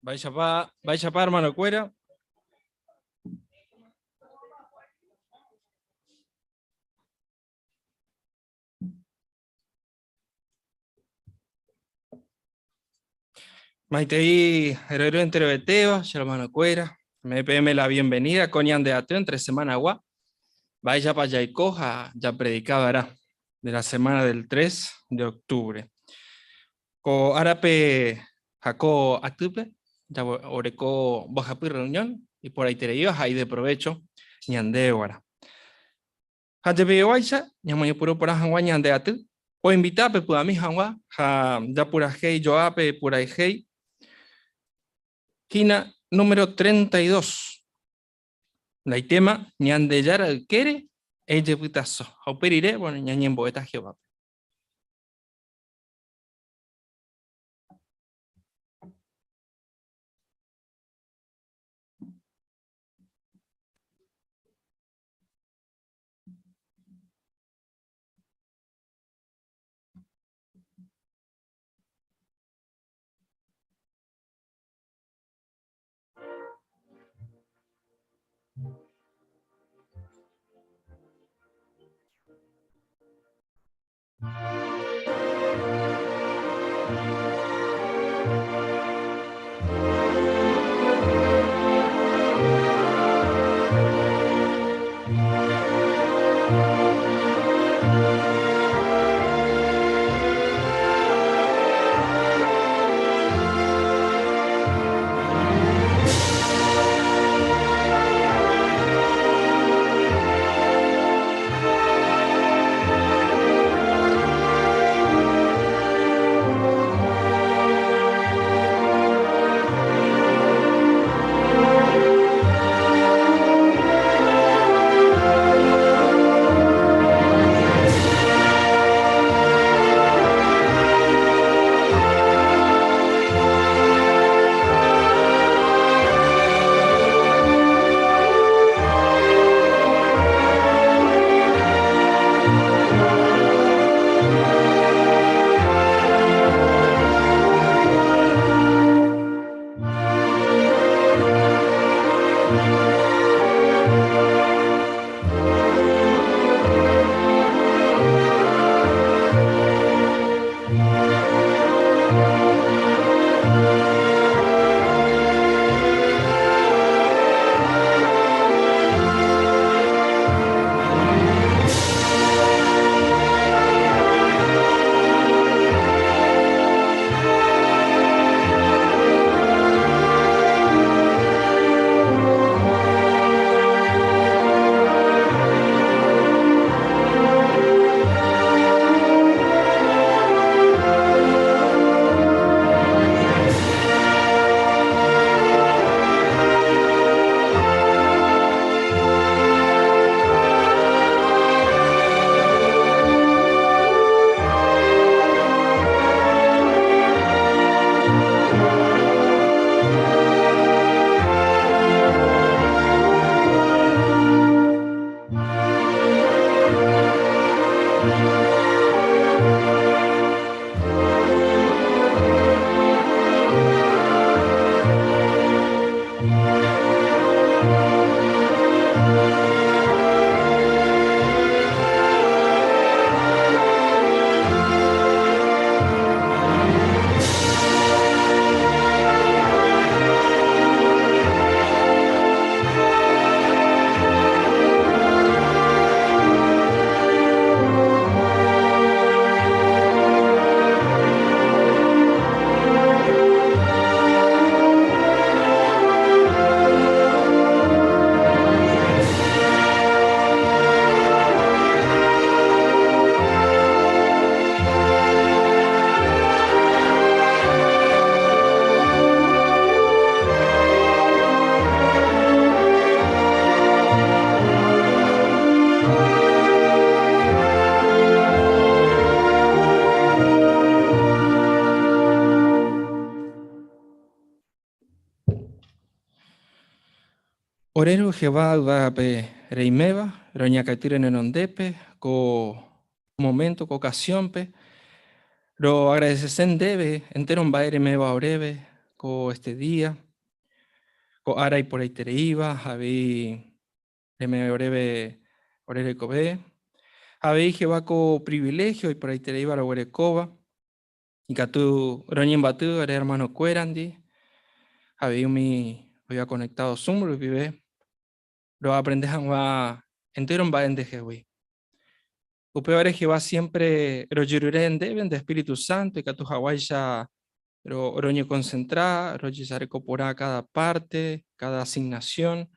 Vai chapar, hermano Cuera. Maitei, Herero entre Beteo, hermano Cuera. Me PM la bienvenida, Coñan de Ateo, entre semana agua. Vaya para Yaicoja, ya predicado hará, de la semana del 3 de octubre. Co Arape, Jaco Atupe, ya oreco Bajapi reunión, y por ahí te ibas ahí de provecho, ñandéguara. Hajepe Waisa, ñamayo puro por Ajanwa ñande Atu, o invitape pura mi Janwa, ya pura hei, Joape, pura hei. Quina número 32. La tema ñande yara quere, ella putazo. Operire, bueno, ñañen boeta Jehová. Orero Jehová va pe reimeva, roña catire nenondepe, co momento, co ocasión pe, lo agradecen debe, entero un baile me va orebe, co este día, co ara y por ahí te iba, habí me orebe, orebe cobe, habí Jehová co privilegio y por ahí te iba la orecoba, y que tú, roñen batu, era hermano cuerandi, habí mi, había conectado Zoom, lo vive, lo aprendes a entero un baile de Jehová. Upeore Jehová siempre rojiruren deben de Espíritu Santo y que tu Hawái ya roño concentrada, roño se recopora cada parte, cada asignación,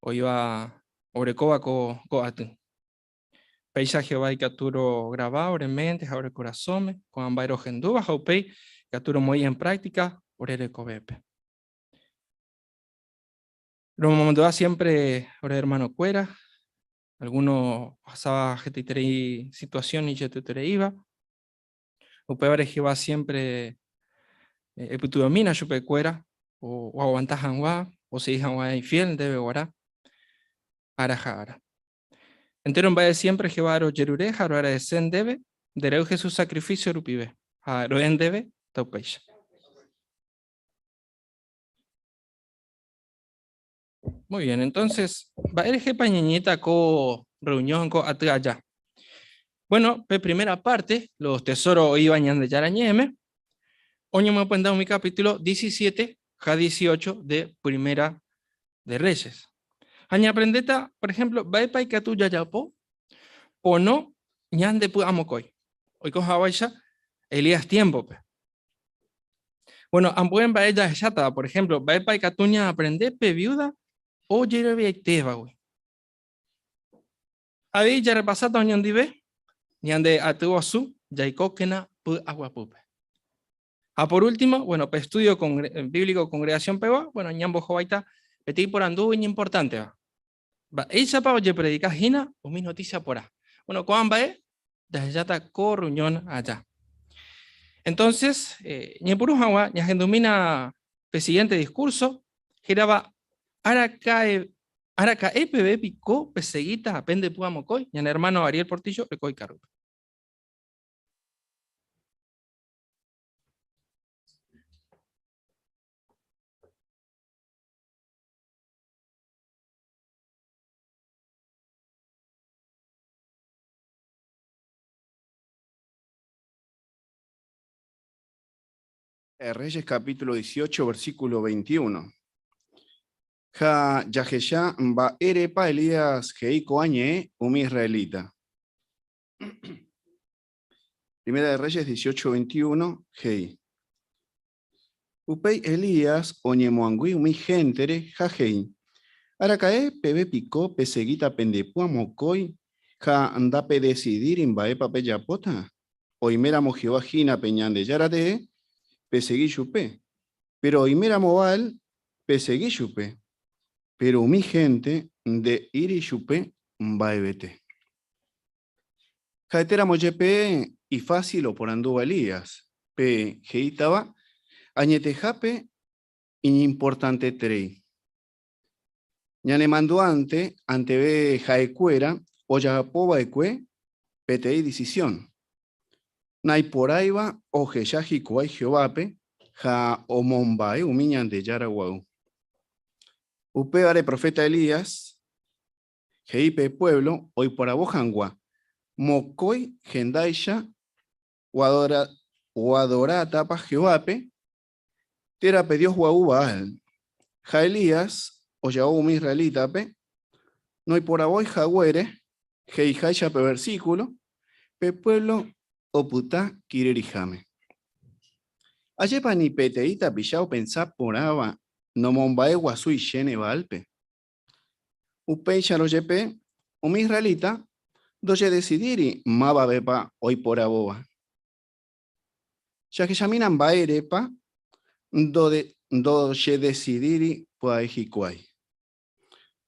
o iba orecoba co atu. Peisa Jehová y caturo grabado en mente, abre corazón, con ambairo genduba, jaupei, caturo muy en práctica, orere cobepe. Lo mandó siempre, ore hermano cuera, algunos pasaba gente situación y yo te iba. Upeore Jehová siempre tu domina chupe cuera, o aguantas hanwa, o si hanwa infiel, debe guardar, ara. Entero en vaya siempre Jehová ro jerure, jaro ara desen debe, dereu Jesús sacrificio rupibe, jaro en debe, taupeisha. Muy bien, entonces, va a elegir pañeñita co reunión co allá. Bueno, primera parte, los tesoros iban de Yarañeme. Hoy me voy a mi capítulo 17, ja 18 de Primera de Reyes. Aña aprendeta, por ejemplo, va a ir que tú ya po, o no, ñan de pu amocoy. Hoy con Hawaii Elías tiempo. Pe. Bueno, ambuen va ella chata, por ejemplo, va a ir que tú ña aprende pe viuda, o yerebe teba, güey. Ahí ya repasado ñan dive, ñan de atu su, ya ikokena pu agua pupe. Por último, bueno, pues estudio bíblico congregación peba, bueno, ñambo jovaita, petí por andú importante, va. Ella para oye predicar hina o mi noticia por ahí. Bueno, ¿cuándo va? Desde ya está corruñón allá. Entonces, ni por un agua, ni domina el siguiente discurso, giraba Araca EPB picó, peseguita, apende puamocoy, y el hermano Ariel Portillo, recoy caro. Reyes capítulo 18, versículo 21. Ja Yajesha va erepa Elías Geiko Añe, un israelita. Primera de Reyes 18, 21, Hei. Upei Elías Oñemoangui, un gentere, ja Hei. Aracae pebe picó peseguita pendepua mocoi, ja andape decidir imbae papeyapota. Oimera Jehová Jina peñan de Yarade, pesegui chupe. Pero oimera Moval, pesegui chupe. Pero mi gente de Irishupe Mbaebete. Jaetera Moyepe y fácil o por anduva Elías. Pe Geitaba, Añetejape, importante trei. Ñane manduante, ante ve Jaecuera, o Yapoba Ecue, PTI decisión. Nay por aiba, o Jeyaji Kuay Jeovape, Ja Omombae, umiñan de Yaraguau. Upeare profeta Elías, Geipe pueblo, hoy por Abojangua, Mocoy, Gendaisha, Guadora Tapa Jeovape, Terape Dios Guaubaal, Jaelías, Oyaum Israelitape, no hay por aboy Jaguere, Heijaisha pe versículo, pe pueblo, Oputa Kirerijame. Ayepa ni peteita pillao pensá por aba, no mombae guasui shene valpe. Upei charoyepe, Israelita, doye decidiri, maba bepa hoy por aboba. Ya que llaminan baerepa, doye decidiri puaejikuay.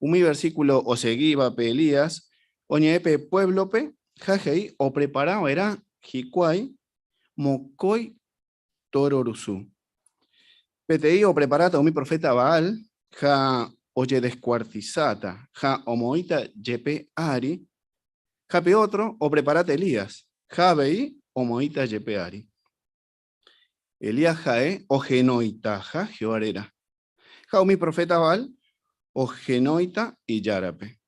Mi versículo o seguiba pe Elías, oñepe pueblo pe, jajei, o preparado era jikuay, mocoy tororusu. PTI o preparata o mi profeta Baal, ja oye descuartizata, ja omoita yepe ari, jape otro, o preparate Elías, javei omoita yepe ari. Elías jae, o genoita, ja jeoarera. Jaumi profeta Baal, o genoita y yarape.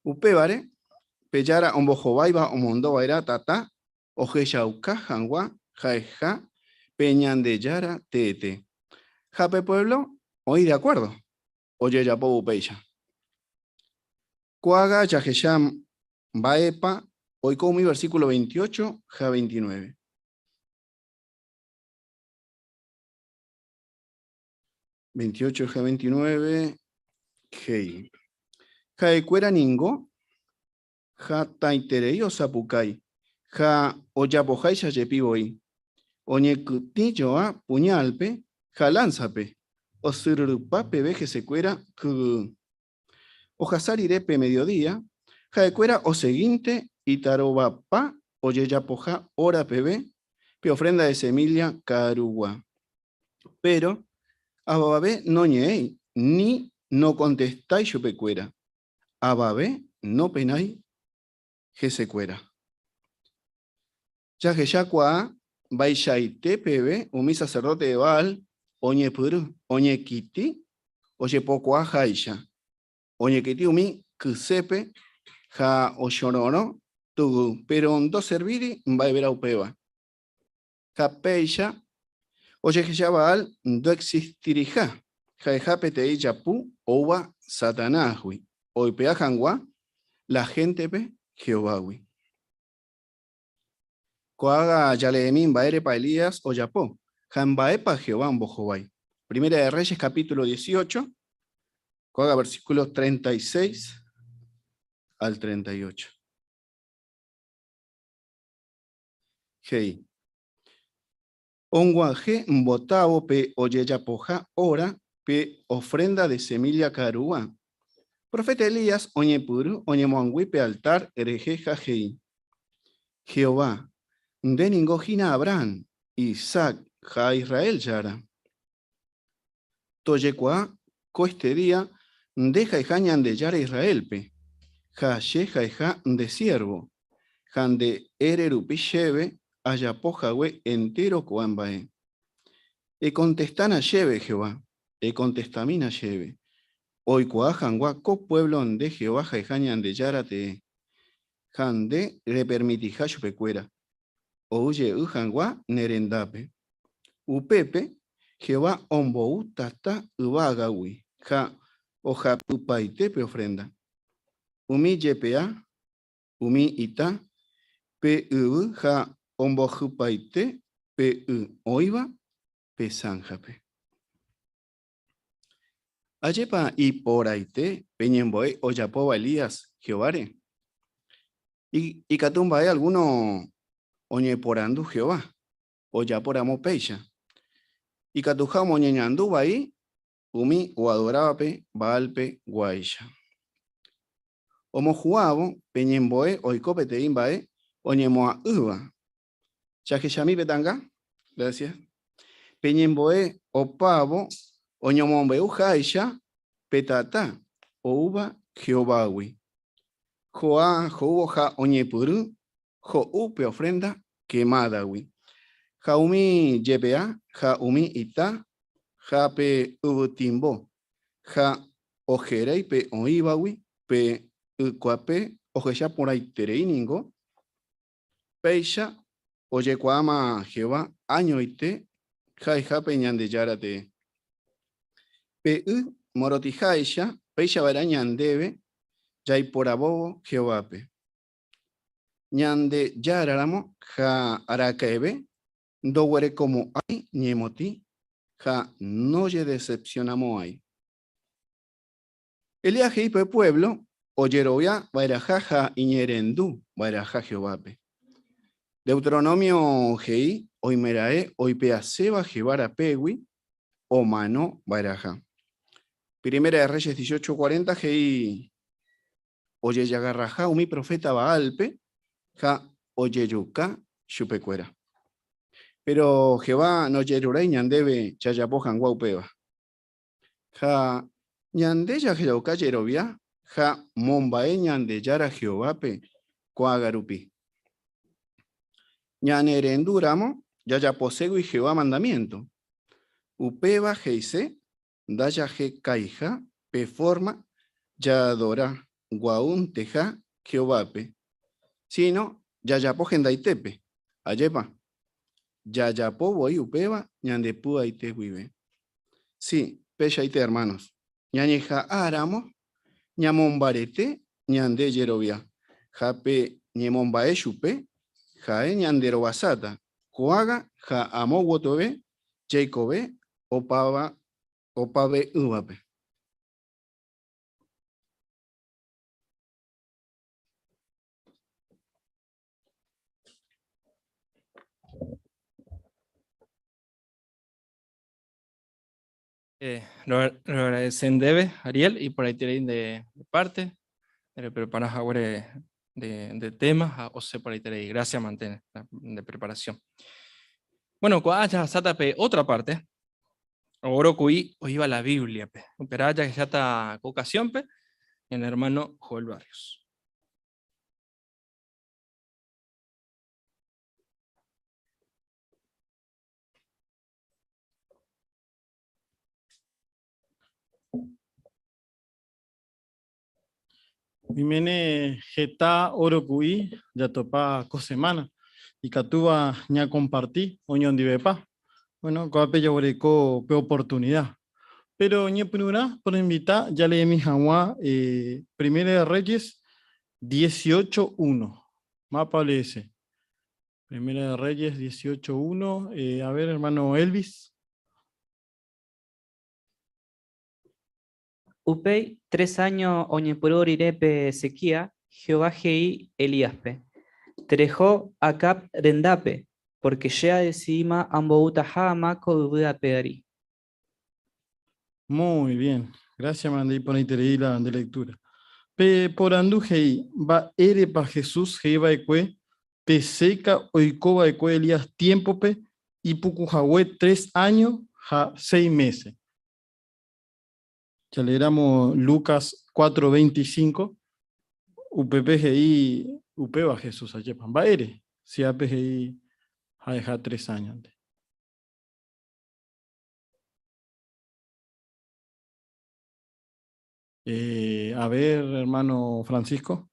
Upebare, peyara ombojobaiba omondoba era tata, o jeyauca jangua, jaeja, peñan de yara tete. Jape pueblo, hoy de acuerdo. Oye ya po upeya. Coaga yajesham baepa, hoy con mi versículo 28, ja 29. Ja 29, hei. Jaecuera ningo, ja taiterei o sapucai, ja oyapojai yayepiboi, oñecutilloa puñalpe, ja lánzape, o surupape veje secuera, o jasarirepe mediodía, jaecuera o seguinte, y tarobapa, oyeyapoja hora pebe, pe ofrenda de semilla carugua. Pero, ababé no ñeei, ni no contestáis chupecuera. Ababé no penai, jesecuera. Ya que ya cua, baixaite pebe, umi sacerdote de Baal, oñe puru, oñe kiti, oye poco a jaisha. Oñe kiti umi, kusepe, ja oshorono, tugu, pero en dos serviri, va a ver a upeba. Ja peisha, oye que ya Baal, do existirija, ja japete yapu, owa satanásui, oi peajangua, la gente pe, Jehováhui. Coaga Yaleemín Baere pa Elías o Yapó, Jambae pa Jehová en Bojobay. Primera de Reyes, capítulo 18, coaga versículos 36 al 38. Hei. Onguaje mbotao pe oyeyapoja ora pe ofrenda de semilla carúa. Profeta Elías oñepuru oñemoangüipe altar erejeja hei. Jehová, de ningojina Abraham, Isaac, ja Israel yara. Toyecua, co este día, deja y jañan de yara Israel pe. Ja sheja y ja de siervo. Han de ererupi sheve, ayapojawe entero coambae. E contestan a lleve Jehová, e contestamina lleve. Hoy coajangua co pueblo de Jehová y jañan de yara te. Han de le permitija chupecuera. Oye ujangua nerendape. Upepe, Jehová ombou tata ubagawi, ja oja upaite pe ofrenda. Umi yepea, umi ita, pe ja ombo jupaite, pe oiva, pe sanjape. Ayepa y poraite, peñemboe oyapoba Elías, Jehovare. Y catumbae alguno oñeporandu Jehová, oyaporamo peisha. Y catujamo ñeñandu ahí, umi o adorape, baalpe, guaisha. Omo juabo, peñemboe, oicope imbae, oñemoa uva. Chaque chami petanga, gracias. Peñemboe, o pavo, oñomombe ujaisha, petata, o uva, jehobawi. Joa, joja, oñepuru, jo upe ofrenda, quemadawi. Jaumi yepea, jaumi ita, jape ubutimbo, ja ojerei pe oibawi, pe ucuape, ojeya por ahí tereiningo, peisha, oye cuama Jehová, año ite, jaija peñan de yarate. Pe morotijaisha, peisha barañan debe, jai por abobo Jehovape. Ñande yararamo, ja aracaebe, dowere como hay, ñemoti, ja no ye decepcionamo hay. Elías heipe pueblo, oyeroya, bairajaja iñerendu, bairaja Jehovape. Deuteronomio gei, oimerae, oipeaseba jebara pewi, o mano bairaja. Primera de Reyes 18:40, gei, oye yagarraja, umi profeta baalpe, ja oyeyuca, chupecuera. Pero Jehová no yerureñan debe chayapojan guaupeba. Ja Ñande ya Jehová Yerovia, ja mombae ñande yara Jehová pe coagarupi. Ñane renduramo, ya posego y Jehová mandamiento. Upeba heise, daya je caija, pe forma, ya adora, guaun teja, Jehová pe. Sino, ya po gendaitepe, ayepa. Ya po voy upeba, ñande pua ite vive. Sí, pecha ite hermanos. Ñañeja aramo, ñamombarete, ñande yerovia. Jape ñemombae chupe, jae ñandero basata. Coaga, ja amo wotobe, Jacobe, opave uvape. Lo agradecen debe, Ariel, y por ahí tienen de parte, preparas ahora de temas, o sea, por ahí tienen, gracias, mantén, de preparación. Bueno, cuando haya satape otra parte, ahora que hoy iba la Biblia, pero ya que ya está ocasión, en el hermano Joel Barrios. Mimene geta oro kui ya topa cosemana y catuba ña compartí oñón divepa. Bueno, coape ya oreco pe oportunidad. Pero ñe punura por invitar ya le mi jawa Primera de Reyes 18:1. Mapa ese. Primera de Reyes 18:1. A ver, hermano Elvis. Upei 3 años oñepurur irepe sequía, Jehová Jei Eliaspe. Trejo acap rendape, porque ya decima ambouta jamako ubuda pedari. Muy bien. Gracias, Mandí, por interés la de lectura. Pe por andujei va ere pa Jesús jeiba ekue, pe seca oikoba ekue Elías tiempo pe, y pucujahue 3 años, ja 6 meses. Ya leeramos Lucas 4:25. UPPGI, upeba Jesús ayepan. Va ere, si APGI ha dejado 3 años. A ver, hermano Francisco.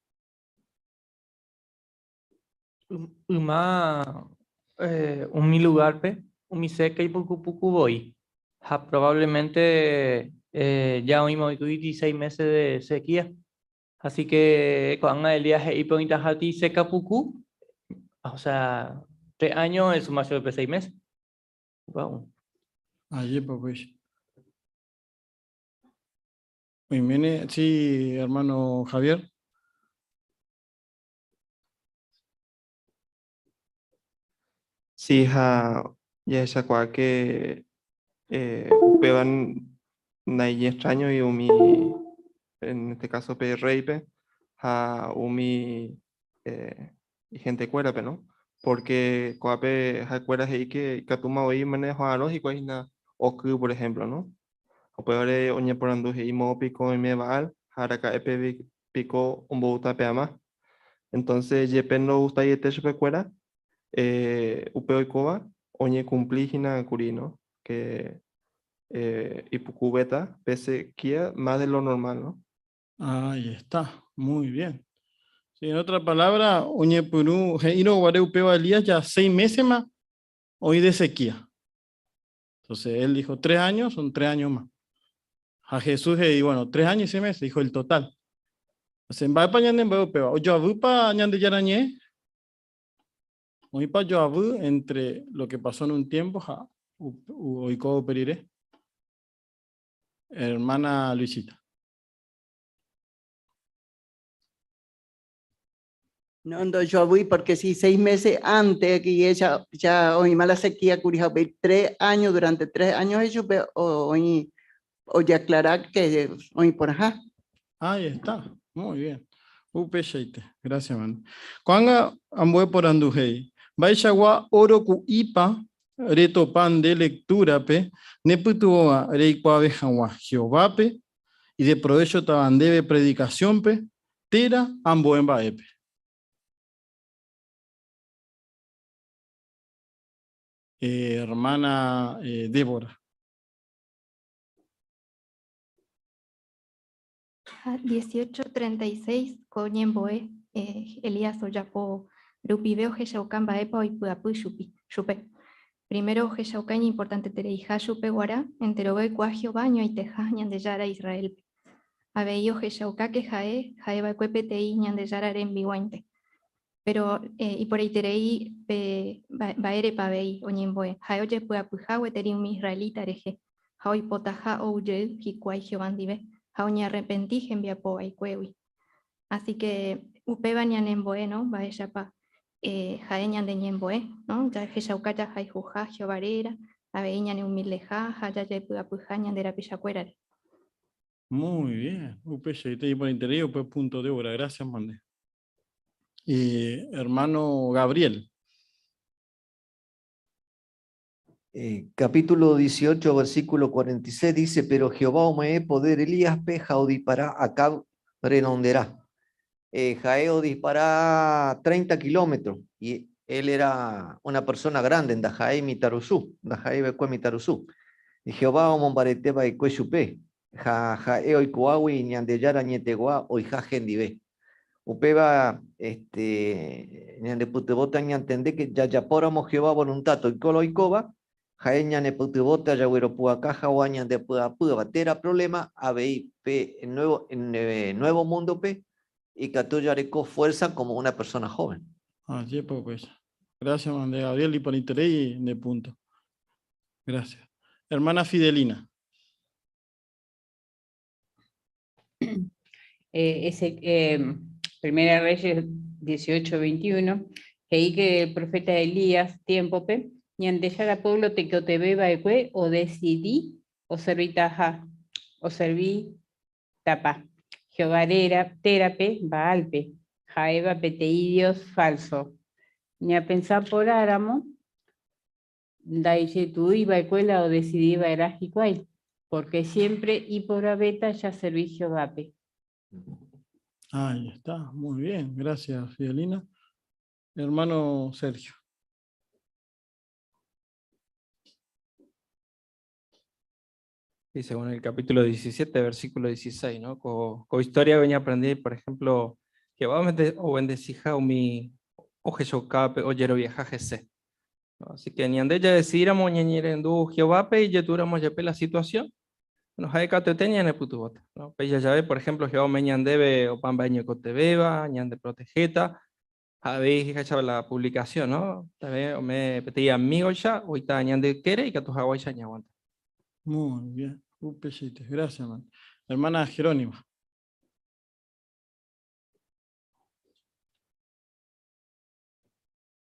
Un mi lugar pe, un mi seca y puku voy. Probablemente ya hoy 16 meses de sequía. Así que cuando el día y ponita hati seca puku, o sea, 3 años es más de 6 meses. Wow. Ayepa pues. Sí, hermano Javier. Sí, ya esa cual que peban naí extraño y umi, en este caso pe reipe, umi y gente cuera, ¿no? Porque coape ha cueras ahí que catuma hoy manejo a lógico ahí na oku, por ejemplo, ¿no? O peore oña por andu y mo pico y me val, haraka epe pico un bouta peama. Entonces, yependo gusta y este se cuera. Upeo y Koba, oñe cumplígina curino, que Ipucubeta, pese kia, más de lo normal, ¿no? Ahí está, muy bien. Sí, en otra palabra, oñe puru, heino guare upeo Elías ya 6 meses más, hoy de sequía. Entonces él dijo 3 años, son 3 años más. A Jesús, y bueno, 3 años y 6 meses, dijo el total. Entonces, va para ñande en upeo, o yo abu para ñande yarañé. Hoy para yo abu entre lo que pasó en un tiempo, hoy como periré. Hermana Luisita. No, yo voy porque sí, 6 meses antes que ella ya hoy mala sequía curija 3 años, durante 3 años ellos hoy ya aclarar que hoy por ajá. Ahí está, muy bien. Upesheite, gracias, man. Cuando ambue por andujei, Baishagua oro ku ipa, reto pan de lectura pe, neputua reikwa bejawa Jehová pe, y de provecho taban debe predicación pe, tera ambo en baepe. Hermana Débora. 18:36 Coñemboe, Elías Oyapo, Rupiveo Jeshaucamba Epa y Puapu Chupe. Primero Jeshaucaña importante Tereija Chupe Guara, enterobe Cuagio Baño y Teja Ñandeyara Israel. Abeio Jeshaucaque Jae, Jaeba Cuepetei Ñandeyara en Bihuante. Pero, y por ahí terei baere pavei oñemboe, jaoye puapuja weterium israelita reje, jaoi potaja ouye hikuai jeovandive, jaoña arrepentí enviapo aikwewi. Así que upeba ñanemboe, ¿no? Baeshapa, jaeñan de ñemboe, ¿no? Ya jesaukaya jaijuja jeovarera, aveiñan humildeja, jayaye puapuja ñandera pichacuerare. Muy bien. Upe por interés, upe punto de obra. Gracias, Mande. Hermano Gabriel. Capítulo 18, versículo 46 dice, pero Jehová omeé poder Elías peja o dispará acá renonderá. Jaeo dispará 30 kilómetros y él era una persona grande en Dajae Mitarusú, Dajae Becue Mitarusú. Y Jehová omombareteba y cuesupé, Jaeo y Coahui, Ñandeyara Ñetegua, o Jajendive. Upeba, ñande putebota ñantende que ya yapóramos Jehová voluntato y colo y coba, jaeña ne putebota ya huero pua caja o añan de pua batera problema, abei pe en nuevo mundo pe y catuyareco fuerza como una persona joven. Así pues. Gracias, Mande Gabriel, y por interés de punto. Gracias. Hermana Fidelina. Primera Reyes 18:21, que ahí que el profeta Elías, tiempo pe, ñandeyara pueblo tequotebe baekue, o decidí, o serví taja, o serví tapa, Jehovarera, terape, baalpe, jaeva peteidios falso. Ni a pensar por áramo, daiche tu iba escuela o decidí baerajicuay, porque siempre y por abeta ya serví Jehovape. Ahí está, muy bien, gracias Fidelina. Hermano Sergio. Y según el capítulo 17, versículo 16, ¿no? Con historia venía a aprender, por ejemplo, que va o bendecija o mi o Jesucape o yero vieja Jesse. Así que ni ande ya decidiramos ñeñerendu Jehovape y yeturamos ya la situación. Nos hay cateteña en el putubota, ¿no? Pues ya ve, por ejemplo, Jehová me ñandebe o pambaño cotebeba, ñande protegeta. Habéis hecho la publicación, ¿no? También me pedí amigo ya, hoy está ñande quiere y que tus aguas ya aguanta. Muy bien, gracias, man. Hermana Jerónima.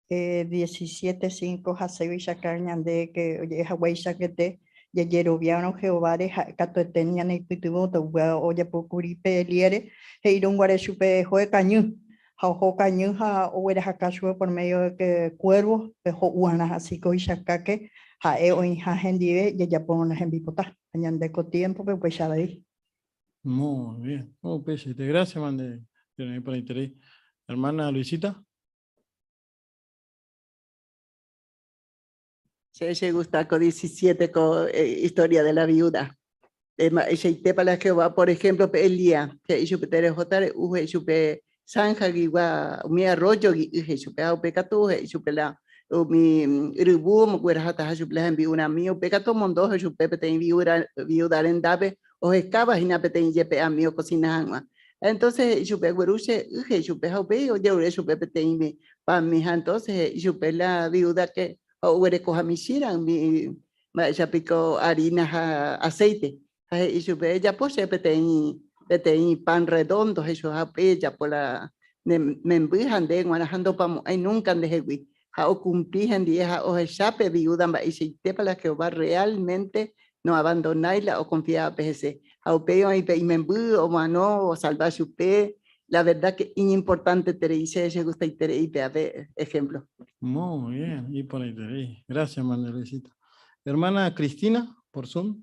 Eh, 17:5 Hasevi Shakarñande que oye Hawaii Shakete ya Yeroviano Jehová de Catoetenia Nepitubo to oye Pocuripe Liere Heirun Guarechupe Joe Cañú Jaujo Cañú ha Oera Hakashua por medio de que cuervos pejo uanas así que Shakake Jae o Inja Gendive y ya pon en Bipota añande con tiempo pues ya veis. Muy bien, gracias, man, por el interés. Hermana Luisita. Se gusta con 17 con historia de la viuda. Ese para Jehová, por ejemplo, Elías, que hizo Peter J. Uje supe Sanja Giwa, mi arroyo y supe a Pecatu, supe la mi Rubu, Muera Hata suple en viuna mío, Pecato Mondo, supe Peten viuda en Dabe, o escabas y Napeten Yepe a mío cocina. Entonces, supe Gueruche, supe Haupe, o yo supe Peten para mi entonces, supe la viuda que o coja mi shira, mi ya pico harina aceite. Y su bella pues petei pan redondo, eso ha bella por la membrijan de guanajando pamo, hay nunca de hewi. Ha o cumplijan día o chape viuda y si te para que va realmente no abandonarla o confiar a PGC. Ha o peo y membri o mano o salvar su pe. La verdad que es importante te dice, se gusta y te ver ejemplo. Muy bien, y por ahí te gracias, Manuelita. Hermana Cristina, por Zoom.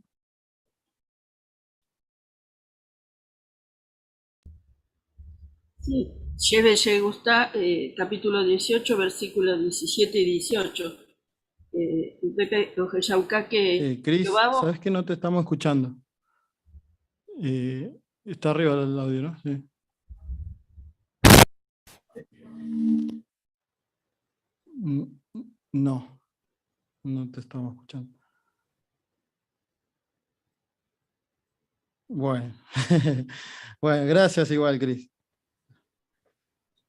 Sí, Shebe Yegusta, capítulo 18, versículos 17 y 18. Pepe Ojeyauca que Cris, Jehová vos- ¿sabes que no te estamos escuchando? Está arriba el audio, ¿no? Sí. No, no te estamos escuchando. Bueno, bueno, gracias igual, Cris.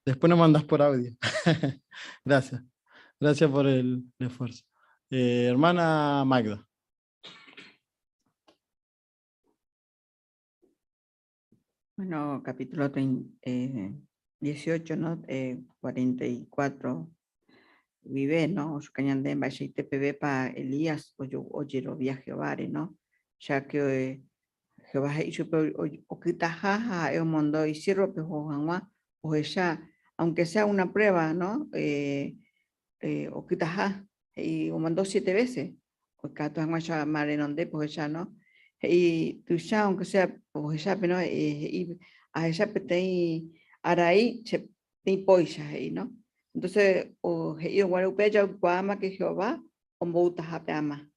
Después nos mandas por audio. Gracias, gracias por el esfuerzo. Hermana Magda. Bueno, capítulo 18, ¿no? 44. Vive, ¿no? Osucañandé en Bacheite PB para Elías, oye, lo viaje Jehová, ¿no? Ya que Jehová ha dicho, o que tajaja, el mundo y cierro, o ya, aunque sea una prueba, ¿no? O que taja, y o mandó 7 veces, o que tu hangua ya marenonde, pues ya, ¿no? Y tú ya, aunque sea, pues ya, pero y a ella pete araí, se te poisha ahí, ¿no? Entonces, o yo guarupé ya guama que Jehová, o mouta japeama,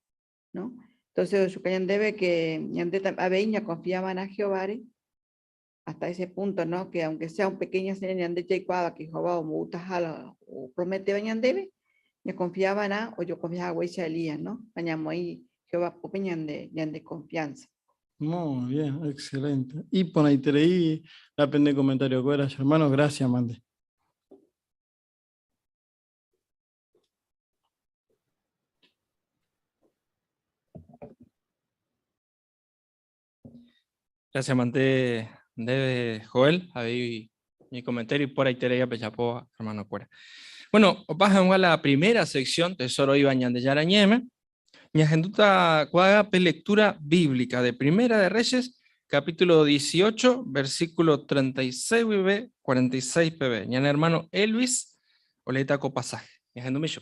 ¿no? Entonces, su cañón debe que Abeña confiaban a Jehová hasta ese punto, ¿no? Que aunque sea un pequeño señor de Jehová, que Jehová o mouta jala o promete bañan debe, me confiaban a, o yo confiaba a Huecha Elías, ¿no? Bañamos ahí Jehová, popeñan de confianza. Muy bien, excelente. Y por ahí te leí la pende comentario que eras, hermano, gracias, mande. Gracias, Mante, debe Joel, ahí mi comentario y por ahí te leía Pechapoa, hermano Cuera. Bueno, pasamos a la primera sección, Tesoro Ibañan de Yarañeme. Ñajenduta cuaga lectura bíblica de Primera de Reyes, capítulo 18, versículo 36 b 46 pb. Ñan hermano Elvis, oletaco pasaje. Ñajendu Misho.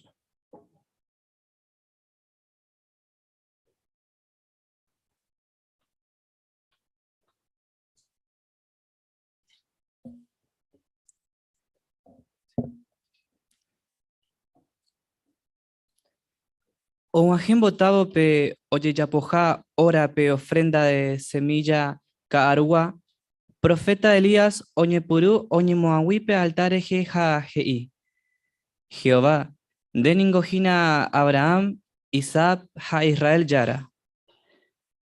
O ajen botado pe oye yapoja ora pe ofrenda de semilla caarua, profeta Elías oñepuru oñemoahuipe altareje ja jei. Jehová, deningojina Abraham, Isaac ja Israel yara.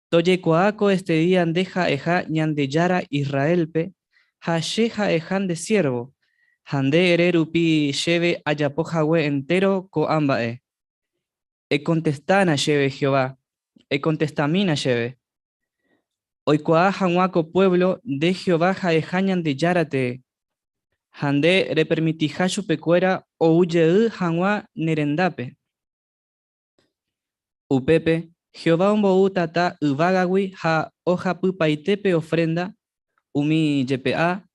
Toye coaco este día andeja eja ñande yara Israelpe, ja sheja ejan de siervo, hande ererupi lleve ayapojawe entero coambae. E contestana lleve Jehová, e contestamina lleve. Oikoa hanguaco pueblo de Jehová jaejañan de Yarate. Hande repermitijashu pecuera o uye hangua nerendape. Upepe, Jehová umbo tata ubagawi ha oja pupaitepe ofrenda, umi ypa,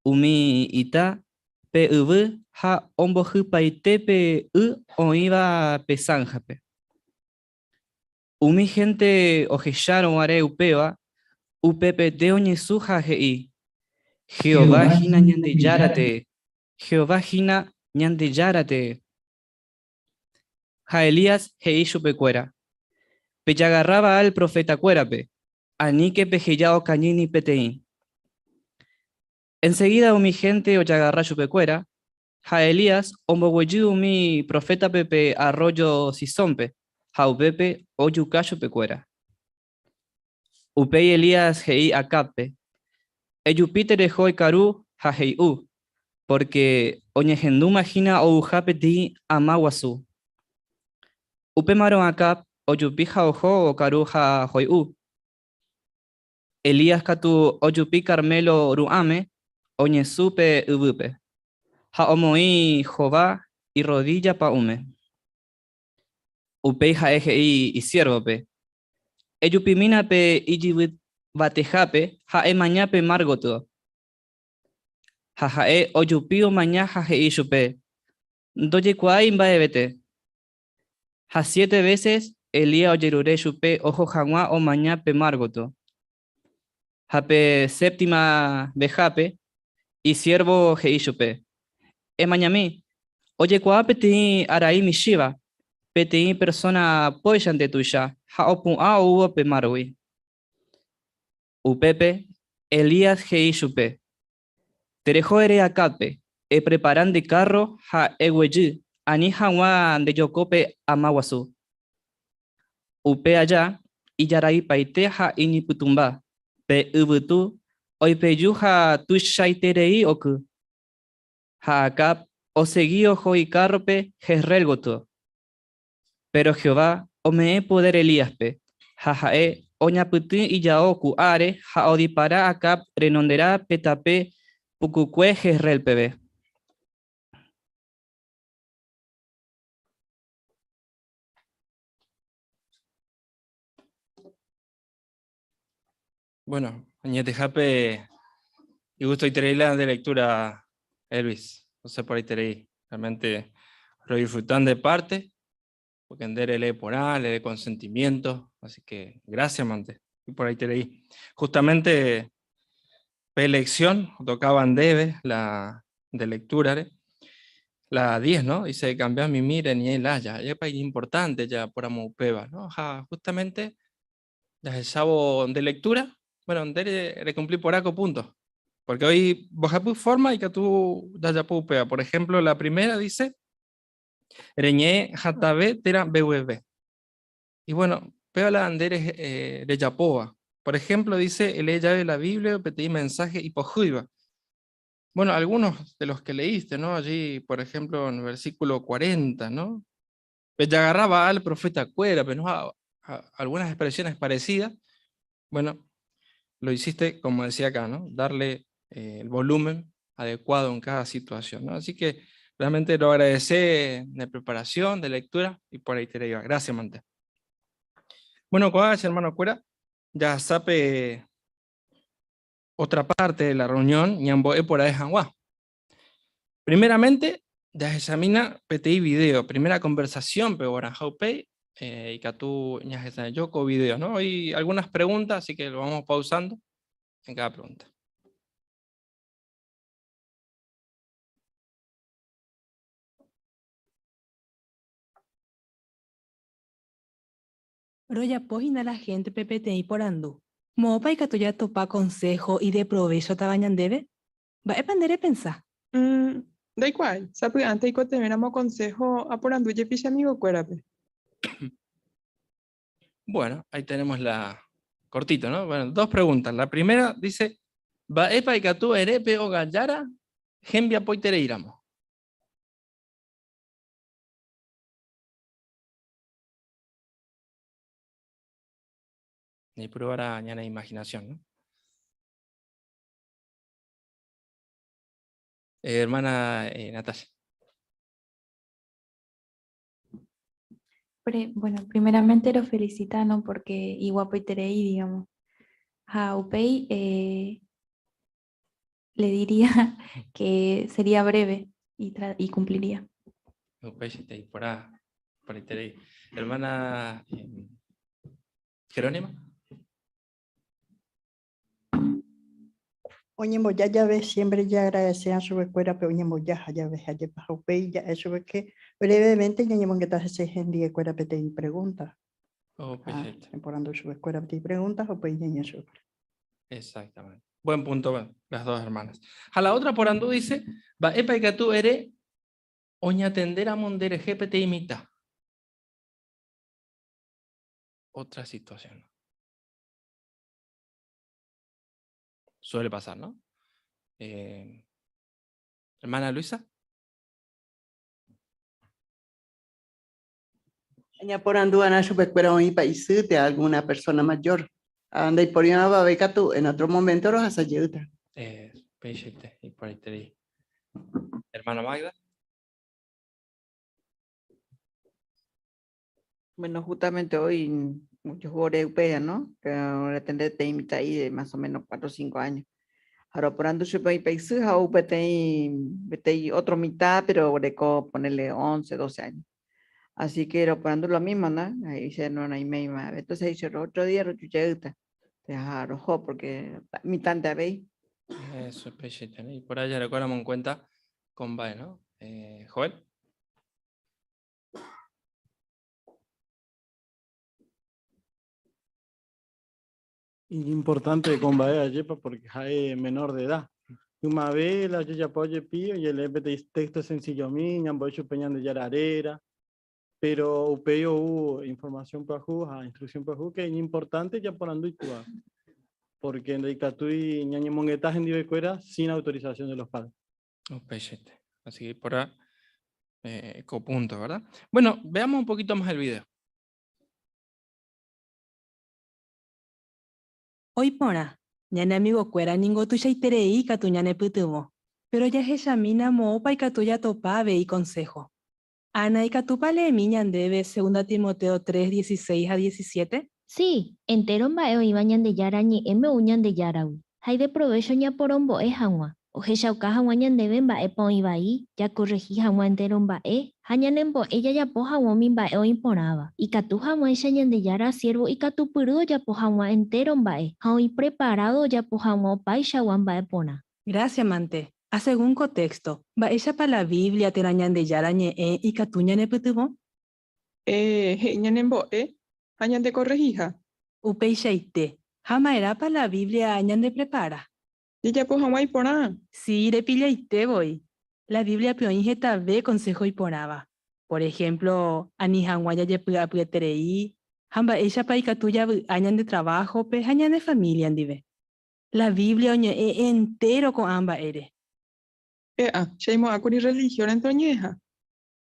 umi ita, pe ubu ha ombo hupaitepe oiva pesanjape. Umi gente ojecharon are upeva, upepe deoñe suja gei. Jehová jina ñande yarate. Jehová jina ñande yarate. Ja Elías gei chupecuera. Peyagarraba al profeta cuerape. Anique pejellao cañini peteín. Enseguida umi gente oyagarra chupecuera. Ja Elías ombogueyu mi profeta pepe arroyo sisompe. Ja upepe oyuca chupecuera. Upei Elías gei acape. Eyupiter ejoi caru ja hei porque oñejendu magina o ujapeti amaguasu. Upemaron acá oyupi ja ojo o caru ja hoi Elías katu oyupi Carmelo ruame oñesupe ubupe. Ja omoi Jova y rodilla pa ume. Upei ja eje y siervope. Eyupi mina pe ijibit batejape ja emañape margoto. Jajae oyupio maña jaje chupe. Doye kuai mbaebete. Ja 7 veces Elías oyerure chupe ojo jangua o maña pe margoto. Jape séptima bejape y siervo Heishupe. Mañami, oye, cuá peti araí mi shiva, peti persona poyan de tuya, ha opun a uvo pe marui. Upepe, Elías Heishupe. Terejo ere acape, preparan de carro ha eweji, ani hawa de yocope amawasu. Upe allá, y yarai paite ha iniputumba, pe ubutu, oi peyu ha tushaiterei oku. Ha acap, o seguí ojo y carrope, jezrelgoto. Pero Jehová, o me poder Elíaspe, jajae, oñaputin y yaoku are, ha odipara acap renonderá petape, pucucue jezrelpebe. Bueno, Añete Jape, y gusto y tereíla de lectura, Elvis. No sé por ahí tereí. Realmente lo disfrutan de parte, porque Andere lee por A, lee consentimiento. Así que gracias, Mante. Y por ahí tereí. Justamente, elección, tocaban debe, la de lectura, la 10, ¿no? Dice, cambiar mi miren y el haya. Ya es importante ya por Amoupeba, ¿no? Justamente, ya el sábado de lectura. Bueno, le cumplí por aco punto. Porque hoy Bojapu forma y que tú ya pupea. Por ejemplo, la primera dice Reñé Jatabe Tera BWB. Y bueno, peo la andere de Yapoa. Por ejemplo, dice el llave de la Biblia, pedí mensaje y pojuiba. Bueno, algunos de los que leíste, ¿no? Allí, por ejemplo, en el versículo 40, ¿no? Pues ya agarraba al profeta Cuera, pero no algunas expresiones parecidas. Bueno, lo hiciste, como decía acá, ¿no? Darle el volumen adecuado en cada situación, ¿no? Así que realmente lo agradecé de preparación, de lectura, y por ahí te iba. Gracias, Mante. Bueno, como hermano Cuera, ya sabe otra parte de la reunión, Ñamboé por ahí Janguá. Primeramente, ya examina PTI video, primera conversación, pero ahora Pay, y que tú ya Yoko video, ¿no? Hay algunas preguntas, así que lo vamos pausando en cada pregunta. Pero ya pógina la gente PPTI por andu. Mopa y que ya topa consejo y de provecho tabañan debe. Va a depender pensar. Da igual, sabe antes que teníamos consejo a por andu y picha amigo cuérape. Bueno, ahí tenemos la cortito, ¿no? Bueno, dos preguntas. La primera dice, ¿va epa y catú erepe o gallara? Gembia poitere iramos. Ni probar a la imaginación, ¿no? Hermana Natalia. Bueno, primeramente lo felicitano porque igual poiterei, digamos. A Upei le diría que sería breve y cumpliría. Upei, por ahí tereí. Hermana Jerónima. Oñemboya ya ves, siempre ya agradecer a su escuela, pero oñemboya ya ves, ya pasó ya eso es que brevemente ya llevan que estás ese gente de escuela pedir preguntas. Temporando su escuela pedir preguntas o pues ya eso. Exactamente. Buen punto, bueno, las dos hermanas. A la otra por andu dice, va epa y que tú eres oña tender a mondere GPT imita. Otra situación. Suele pasar, ¿no? Hermana Luisa. Ya por andu ana su escuela o mi país de alguna persona mayor. Anda y por una babeca tú en otro momento los has ayuda. Peixete y por ahí te Hermana Magda. Bueno, justamente hoy muchos jugadores europeos, ¿no? Que ahora tendré que imitar ahí de más o menos 4 o 5 años. Ahora por ando se puede países a UPT otro mitad, pero breco ponerle 11, 12 años. Así que era por ando lo mismo, ¿no? Ahí se no hay más. Entonces dice otro día lo chucha te rojo porque mi tanta veis. Eso es pechete, ¿no? Y por allá recordamos en cuenta con Bae, ¿no? Joel. Y importante con Baea Yepa porque es menor de edad. Una vez la yo ya puedo pío y el texto sencillo miña, voy chupeñando ya la arera, pero upeo hubo información para jugar, instrucción para jugar, que es importante ya por andu y tú, porque en Deicatú y ñañe monguetas en Divecuera sin autorización de los padres. Un pechete. Así que por ahí, copunto, ¿verdad? Bueno, veamos un poquito más el video. Hoy pora, ñane amigo cuera ningo tuya iterei catu ñane putumo. Pero ya es examina mo pa y catu ya topabe y consejo. Ana y catu pale miñan debe 2 Timoteo 3, 16 a 17. Sí, entero mbae ibañan de yara ñi eme uñan de yarau. Hay de provecho ña porombo e hangua. Oje shauka hangua ñandeve mbae pon ibai, ya corregí hangua entero mbae. Hañanembo ella ya po hangua mi mbae o imponaba. Y catu hangua ella ñande yara siervo y catu puru ya po hangua entero mbae. Hangui preparado ya po hangua pai shawan mbae pona. Gracias, Mante. A según contexto, va ella para la Biblia te rañan de yarañe y catu ñane putumo. Ñanembo, añan de corregija. Upeixaite. Jama era para la Biblia añan de prepara. Y ya pues hangua y pona. Sí, de pillaite voy. La Biblia pioinjeta ve consejo y poraba. Por ejemplo, ani hanguaya ye pueterei, hamba ella pa ikatuya añan de trabajo, pe añan de familia andive. La Biblia oñe entero con amba ere. Sheimo akuri religión en toñeja.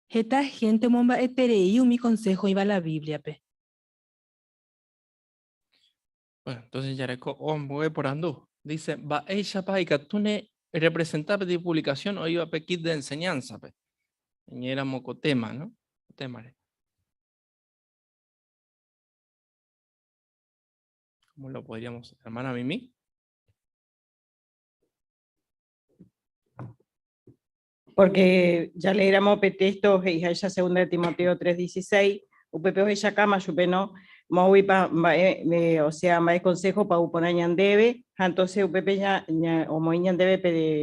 Esta gente momba eterei mi consejo iba a la Biblia, pe. Bueno, entonces ya voy por andú. Dice, va ella pa ikatune representar de publicación o iba pe kit de enseñanza, pe. Y era mocotema, ¿no? Temare. ¿Cómo lo podríamos, hermana Mimi? Porque ya leéramos texto y ya 2 Timoteo 3:16, upepeo ella cama chupeno, mowi pa o sea, más consejo para uponañan debe, entonces upepe ya o moiñan debe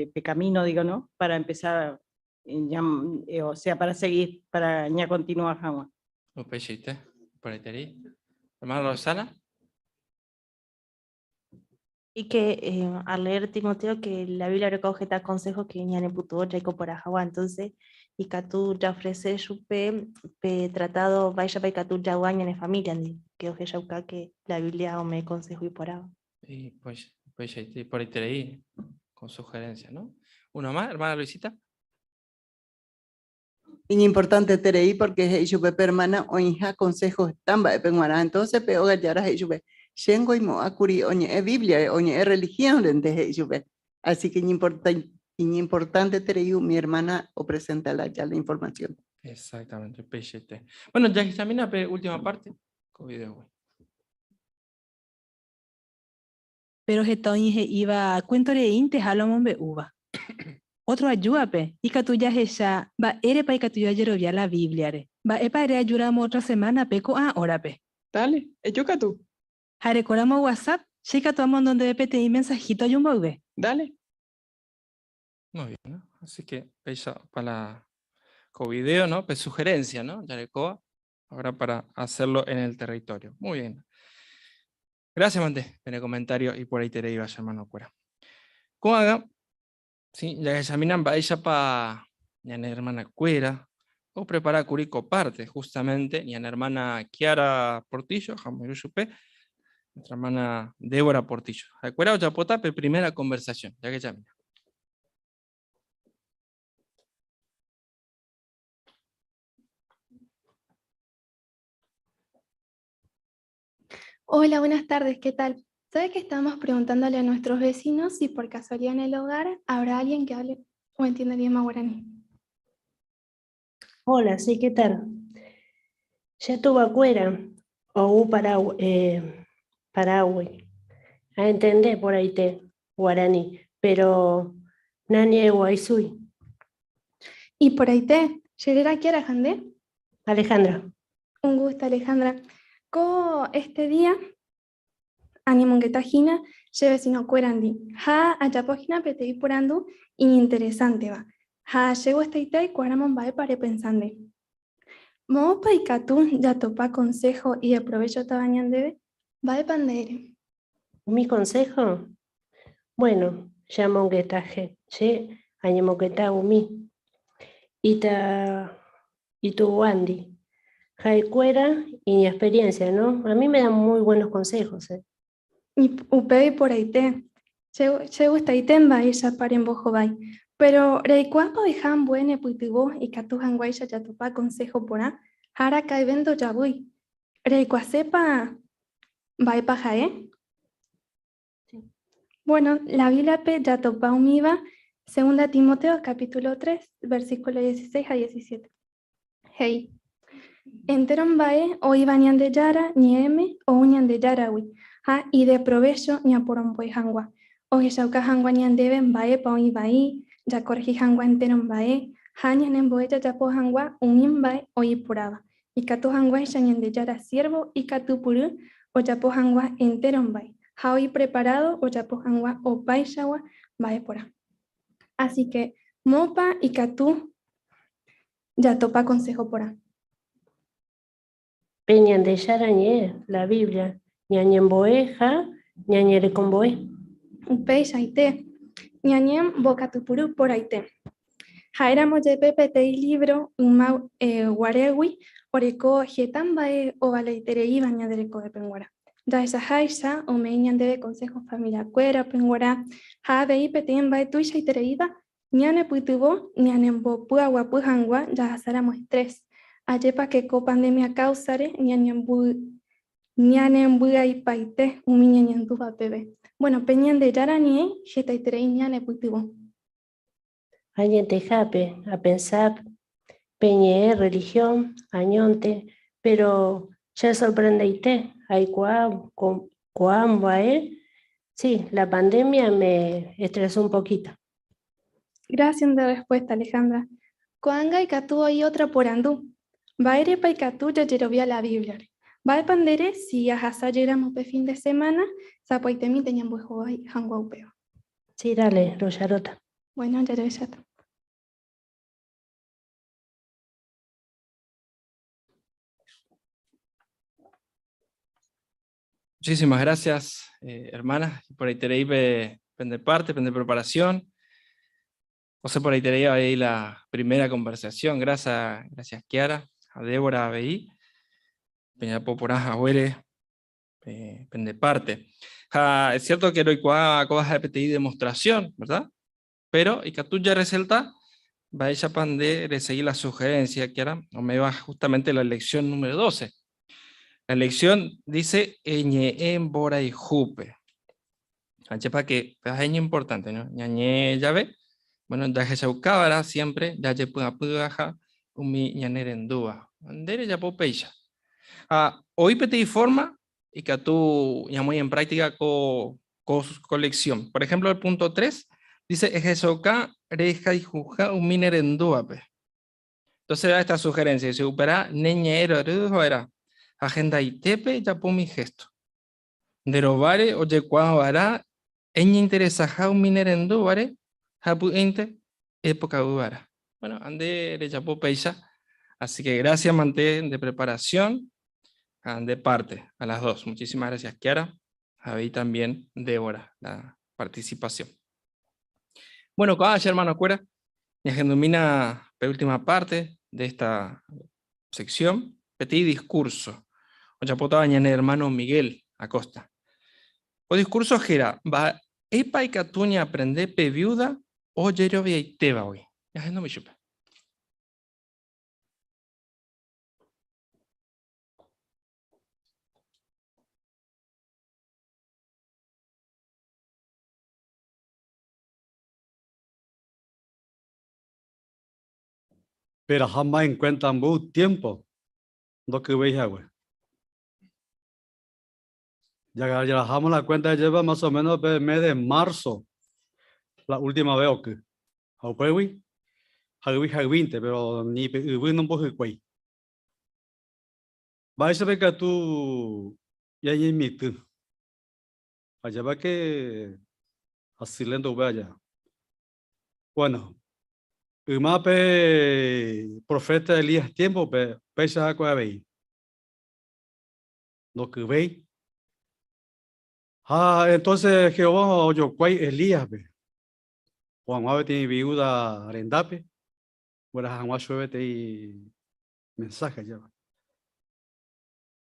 pe camino, digo, ¿no? Para empezar ya, o sea, para seguir, para ya continuar jamás. Upechiste, por ahí. Hermana Rosana. Y que al leer Timoteo que la Biblia recoge tal consejo que ñane puto Jacob por Ajawa, entonces y Catu ya ofrece su pe tratado vaya para Catu ya guaña en familia que oje ya que la Biblia o me consejo y por ahora. Y pues por ahí con sugerencia, ¿no? Uno más, hermana Luisita. Es importante terei porque es ellos hermana o hija consejos tamba penguara entonces pe oga yara ellos Shengo y moakuri oñe Biblia oñe religión de ellos así que es importante terei mi hermana o presenta ya la información. Exactamente, pechete. Bueno, ya examina última parte con video. Pero esta iba a cuento de inte halomombe uva. Otro ayuda pe, y catuya ella va ere pa y catuya yerovia la Biblia re. Va epa ere ayudamos otra semana peco hora pe. Dale, yo catu. Jarecoramos WhatsApp, si catuamos donde de pete y mensajito hay un bauve. Dale. Muy bien, ¿no? Así que ella para la con video, ¿no? Pues sugerencia, ¿no? Yarecoa, ahora para hacerlo en el territorio. Muy bien. Gracias, Mante, en el comentario y por ahí te iba, hermano Cuera. ¿Cómo haga? Sí, ya examinan va ella para mi hermana Cuera o prepara curico parte, justamente, mi hermana Kiara Portillo, Jamuruchupe, nuestra hermana Débora Portillo. Cuera o Chapotape, primera conversación, ya que examina. Hola, buenas tardes, ¿qué tal? ¿Sabe que estamos preguntándole a nuestros vecinos si por casualidad en el hogar habrá alguien que hable o entienda idioma guaraní? Hola, sí, ¿qué tal? Ya tuvo acuera o Paraguay. A entender por ahí te guaraní, pero nani guaisui. ¿Y por ahí te? ¿Yerera quiera Jandé? Alejandra. Un gusto, Alejandra. Este día, animongetajina, lleve sino cuerandi. Ha, ayapojina petei porandu, interesante va. Ha, llego esta ita y cuaramon va pare pensande. Mo pa ikatu, ya topa consejo y de provecho tabañan debe, va de pandere. ¿Mi consejo? Bueno, ya monguetaje, che, añemoqueta umi. Y tu Wandy. Jaicuera y mi experiencia, ¿no? A mí me dan muy buenos consejos, ¿eh? Y upei por aite. Llego esta itemba y ya paren bojo bai. Pero reikuapa dejan buene puitibo y katujan guaisha ya topa consejo pora. Hara ka evento ya voy. Reikuasepa bai paja, ¿eh? Bueno, la Biblia ya topa umiva, 2 Timoteo capítulo 3, versículo 16 a 17. Hey. Enteron bae o iban de yara, ni eme, o uñan de yarawi. Ha, y de provecho, ni a por un buen hangua. O que shauka hangua ni deben bae pa un ibai, ya corji hangua enteron bae, hañan en boeta ya po hangua, un bae o ipuraba. Y katu hangua y de yara siervo, y katu puru, o ya po hangua enteron bae. Ha hoy preparado, o ya po hangua, o pai shawa, bae pora. Así que, mopa y katu, ya topa consejo pora. Peñan de Yarañé, la Biblia, ñañemboeja, ñañerecomboe. Upei shaite, ñañem bocatupuru por aite. Jaéramos de PPT libro, uma guaregui, oreco jetambae o valeiterei bañadereco de penguara. Da esa jaisa, o meñan de consejo familia cuera penguara, javei petembae tuisha itereiba, ñane puitubo, ñanembo puagua pujangua, ya hasaramos 3. Ayepa que co pandemia causare, ñanembuga y paite, umiñañanduba bebé. Bueno, peñan de yaranie, jeta iterei ñane puitubo. Añente jape, a pensar, peñe religión, añonte, pero ya sorprendeite, hay cuambae. Sí, la pandemia me estresó un poquito. Gracias de respuesta, Alejandra. Coanga y Catu hay otra por andú. Baere pa y Catu ya llerovía la Biblia. Va de pandere si a hasa llegamos pe fin de semana, zapoitemi tenían buejo y hanguaupeo. Sí, dale, Rosarota. Bueno, ya ya. Muchísimas gracias, hermanas. Por ahí tenéis pende parte, pende preparación. O sea, por ahí tenéis ahí la primera conversación. Gracias Kiara, a Débora, a BI. Peña Poporás, a Huere, pende parte. Es cierto que no hay cosas de PTI demostración, ¿verdad? Pero, y que tú ya resalta, va a ella de seguir la sugerencia, Kiara, o me va justamente la lección número 12. La lección dice Eñe en Bora y Jupe. Para que es importante, ¿no? Ñañe llave, bueno, ya que se buscaba siempre, ya se pueda pudaja, umi ñanere en duda. Andere ya popeya. Hoy peti forma y que tú ya muy en práctica con lección. Por ejemplo, el punto 3 dice ejesoka reja y juja umi ñanere en duda. Entonces da esta sugerencia, dice upera neñero era. Agenda y tepe ya por mi gesto. De los bares, oye, cuando vará, en interesa jau minerendo, vare, japu ente, época ubara. Bueno, ande de chapo peisa. Así que gracias, mantén de preparación, de parte, a las dos. Muchísimas gracias, Kiara. Ahí también, Débora, la participación. Bueno, con hermano Cuera, ya que domina la última parte de esta sección, petit discurso. O chapota en el hermano Miguel Acosta. O discurso gira, va epa y catuña aprende pe viuda o yerovia y teba hoy. Ya no me chupa. Pero jamás encuentran buen tiempo. Lo que veis, güey. Ya dejamos la cuenta, lleva más o menos el mes de marzo. La última vez que. Haupewi. Hauinte, pero ni no puedo ir. Vais a ver que tú ya hay mito. allá va que así lento vaya. Bueno, pe profeta Elías tiempo pe sa ko ve. No que ve. Entonces Jehová oyó cuál Elías ve. Juan Mabe tiene viuda arendape. Bueno, Juan Mabe te mensaje ya.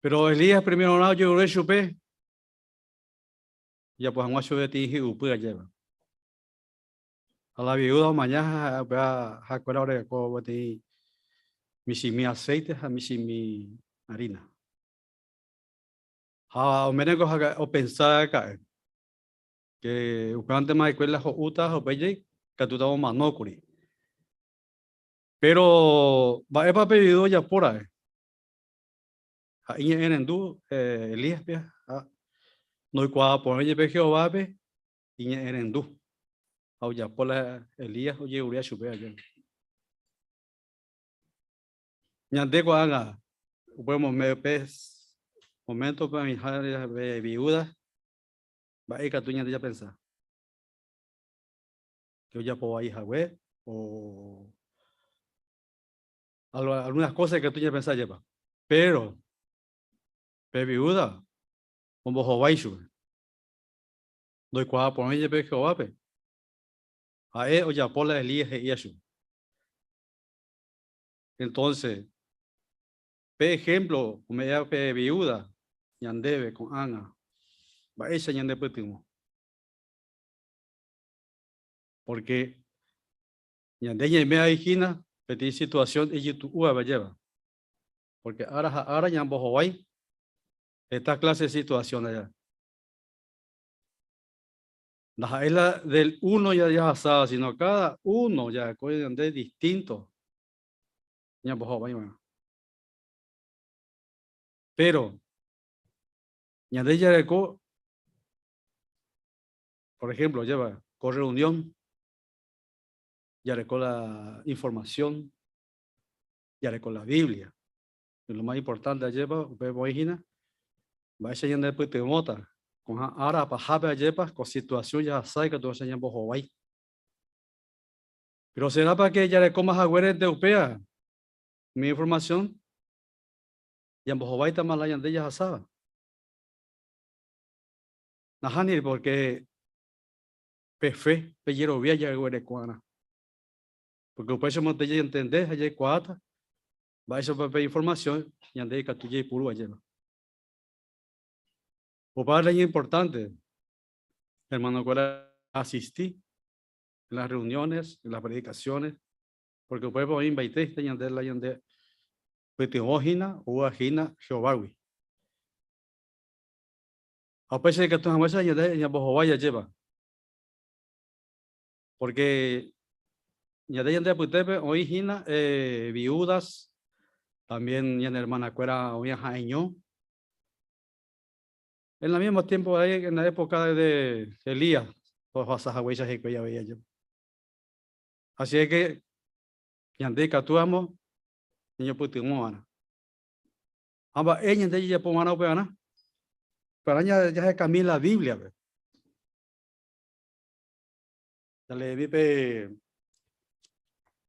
Pero Elías primero no yo le supe. Ya pues Juan Mabe te dije upura lleva. A la viuda mañana va a curar con te mi aceite a mi harina. O menos o pensar acá que antes más escuelas o utas o pelle que tú estamos manocuri. Pero va a pedido ya por ahí. Ahí en Endú, Elías, no hay cuadro por ahí de Jehová, y en Endú. Au ya por la Elías, oye, Uriah Shubea. Ñande cuanga, podemos me pes, momento para mi hija de viuda, va a ir que tú ya pensar. Que yo ya puedo ir a web o algunas cosas que tú ya pensás lleva. Pero, viuda, como Jovaishu, no hay cuadro por ahí de Jehová, a él o ya por la Elías y Yeshu. Entonces, por ejemplo, como ella viuda, Yandebe con Ana, va esa Yandebe timo. Porque Yandebe me hijina, petit situación y tu va lleva. Porque ahora ya vos Hawaii, esta clase de situación allá. La isla del uno ya sabe, sino cada uno ya es distinto. Ya vos Hawaii, pero Yandebe ya por ejemplo, lleva con reunión, ya con la información, ya con la Biblia. Y lo más importante lleva, va a ser yendo después de mota, con ahora para lleva con situación ya sabe que tú vas a llevar Hawaii. Pero será para que ya le comas agüero de upea, mi información, y en Hawaii está mal la yande ya sabe. Najani porque pefe, pellero vía ya agüero cuana. Porque upea se monte ya entender, allá cuata, va a ser para información, y ande que tú ya puro lleva. O para es importante, hermano, cuando asistí en las reuniones, en las predicaciones, porque puedo invitar a yande la yande, pues te ojina o ajina Jehová. A pesar de que tú jamás ya vaya lleva, porque ya de yande putepe hoy hina viudas, también ya hermana cuera hoy jaño. En el mismo tiempo ahí en la época de Elías, pues vas a huellas y que ya veía yo. Así es que yande catuamos niño putimos. Amba ella de ella pomana opeana. Para ya se cambió la Biblia. Ya le vi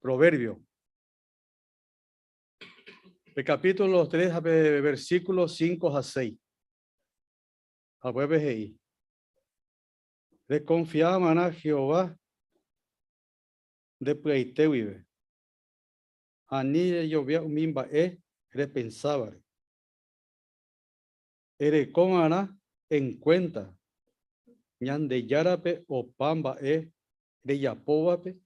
Proverbio. El capítulo 3, versículos 5 a 6. A jueves ahí. De confiaban a Jehová de pleite vive. Ani llovía un mimba repensaba. Ere con ana en cuenta. Ñan de yarape o pamba de yapovape.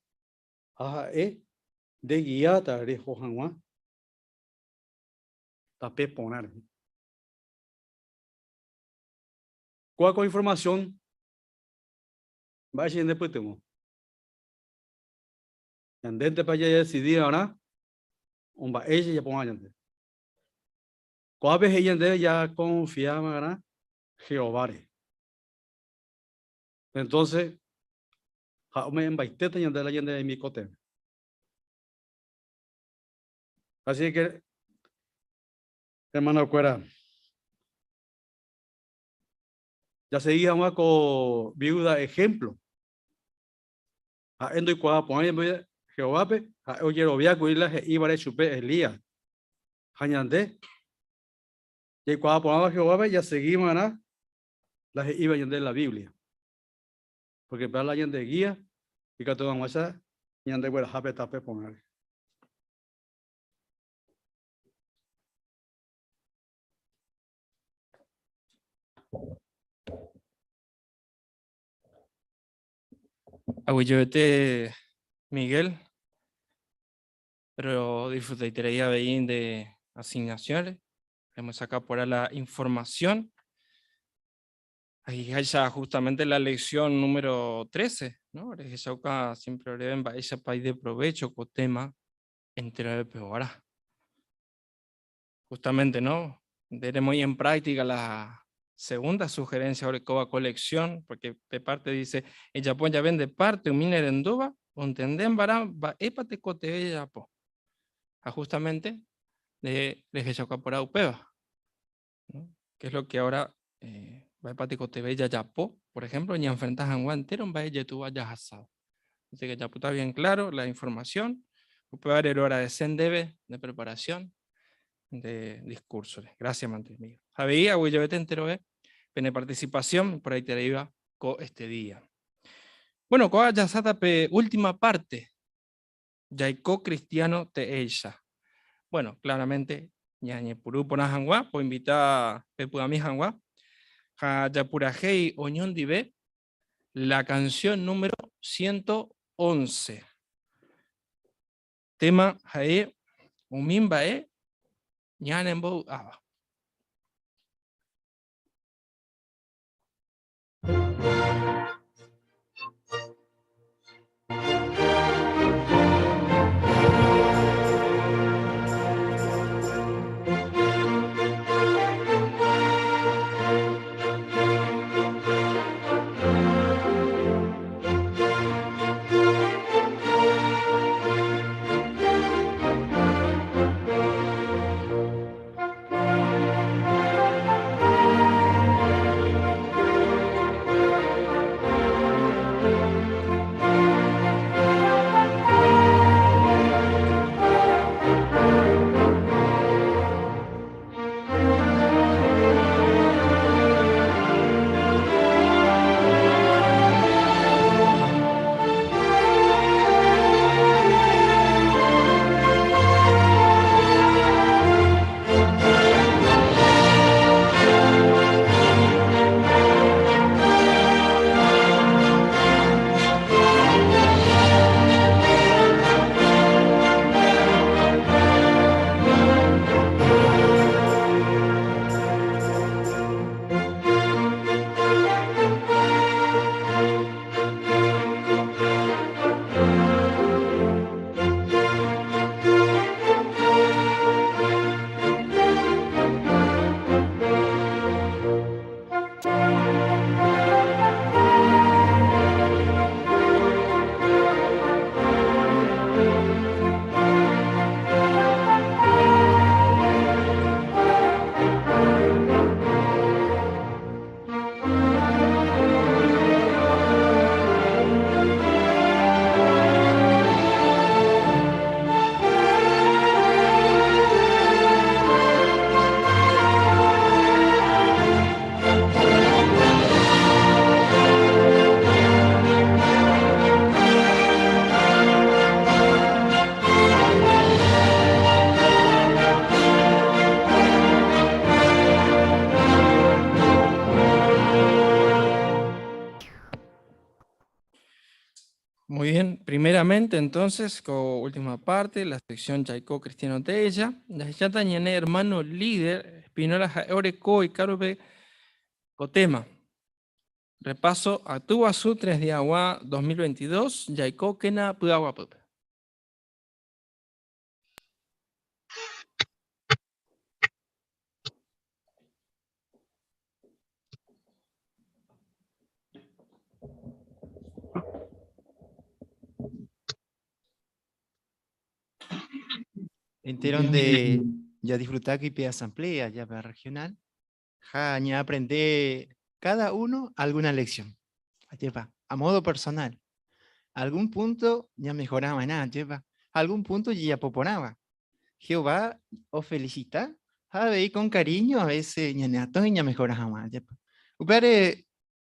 Aja de guiata de johanwa. Tape poner. ¿Cuál con información? Va a ser después temo. Yandente para ya decidir ahora. Umba ella ya ponga yande. ¿Cuál vez ella ya confiaba en Jehová? Entonces, me invité a la yande de mi cote. Así que, hermano Cuera, Ya seguíamos con viuda ejemplo. A endo y cuadra poner Jehová pe, a oye lo vía cuila iba a chupe Elías. Hañande. Y cuadra poner Jehová pe, ya seguimos a la iba a la Biblia. Porque para la gente guía y que todo vamos a y ande por jape tape poner. Aguillete Miguel, pero disfruté y traía veín de asignaciones. Hemos sacado por ahí la información. Ahí hay ya justamente la lección número 13, ¿no? Esa siempre le ven ese país de provecho con tema entero de peor. Justamente, ¿no? Tenemos en práctica la segunda sugerencia sobre coba colección, porque de parte dice, en Japón ya vende parte un miner en duba, entenden bara va epate cote Japón. Justamente de por upeba, ¿no? Que es lo que ahora va epate cote ya Japón, por ejemplo, ni enfrentas a un entero va ella tú vayas asado. Así que ya está bien claro la información, upeba era hora de sendebe de preparación de discursos. Gracias, mantenido. Había, güey, yo te entero, pene participación, por ahí te iba con este día. Bueno, con ya satape última parte, Yaiko cristiano te ella. Bueno, claramente, ñañe puru ponajangua, pues invita pepu a mi jangua, ja yapurajei oñón dive, la canción número 111. Tema jae, umimba ñanembo aba. Muy bien, primeramente entonces, como última parte, la sección Chaiko Cristiano Teella, la chata ñene hermano líder, Espinola Oreco y Carobe Cotema. Repaso a Tuasu 3 de agua 2022, Yaiko Kena Puagua Pup. Enteraron de ya disfrutar que pide asamblea, ya para regional. Ja, ya aprender cada uno alguna lección. Yepa, a modo personal. Algún punto ya mejoraba nada, yepa. Algún punto ya poponaba. Jehová os felicita. A ver, con cariño a veces ya mejoraba más, yepa. Upare,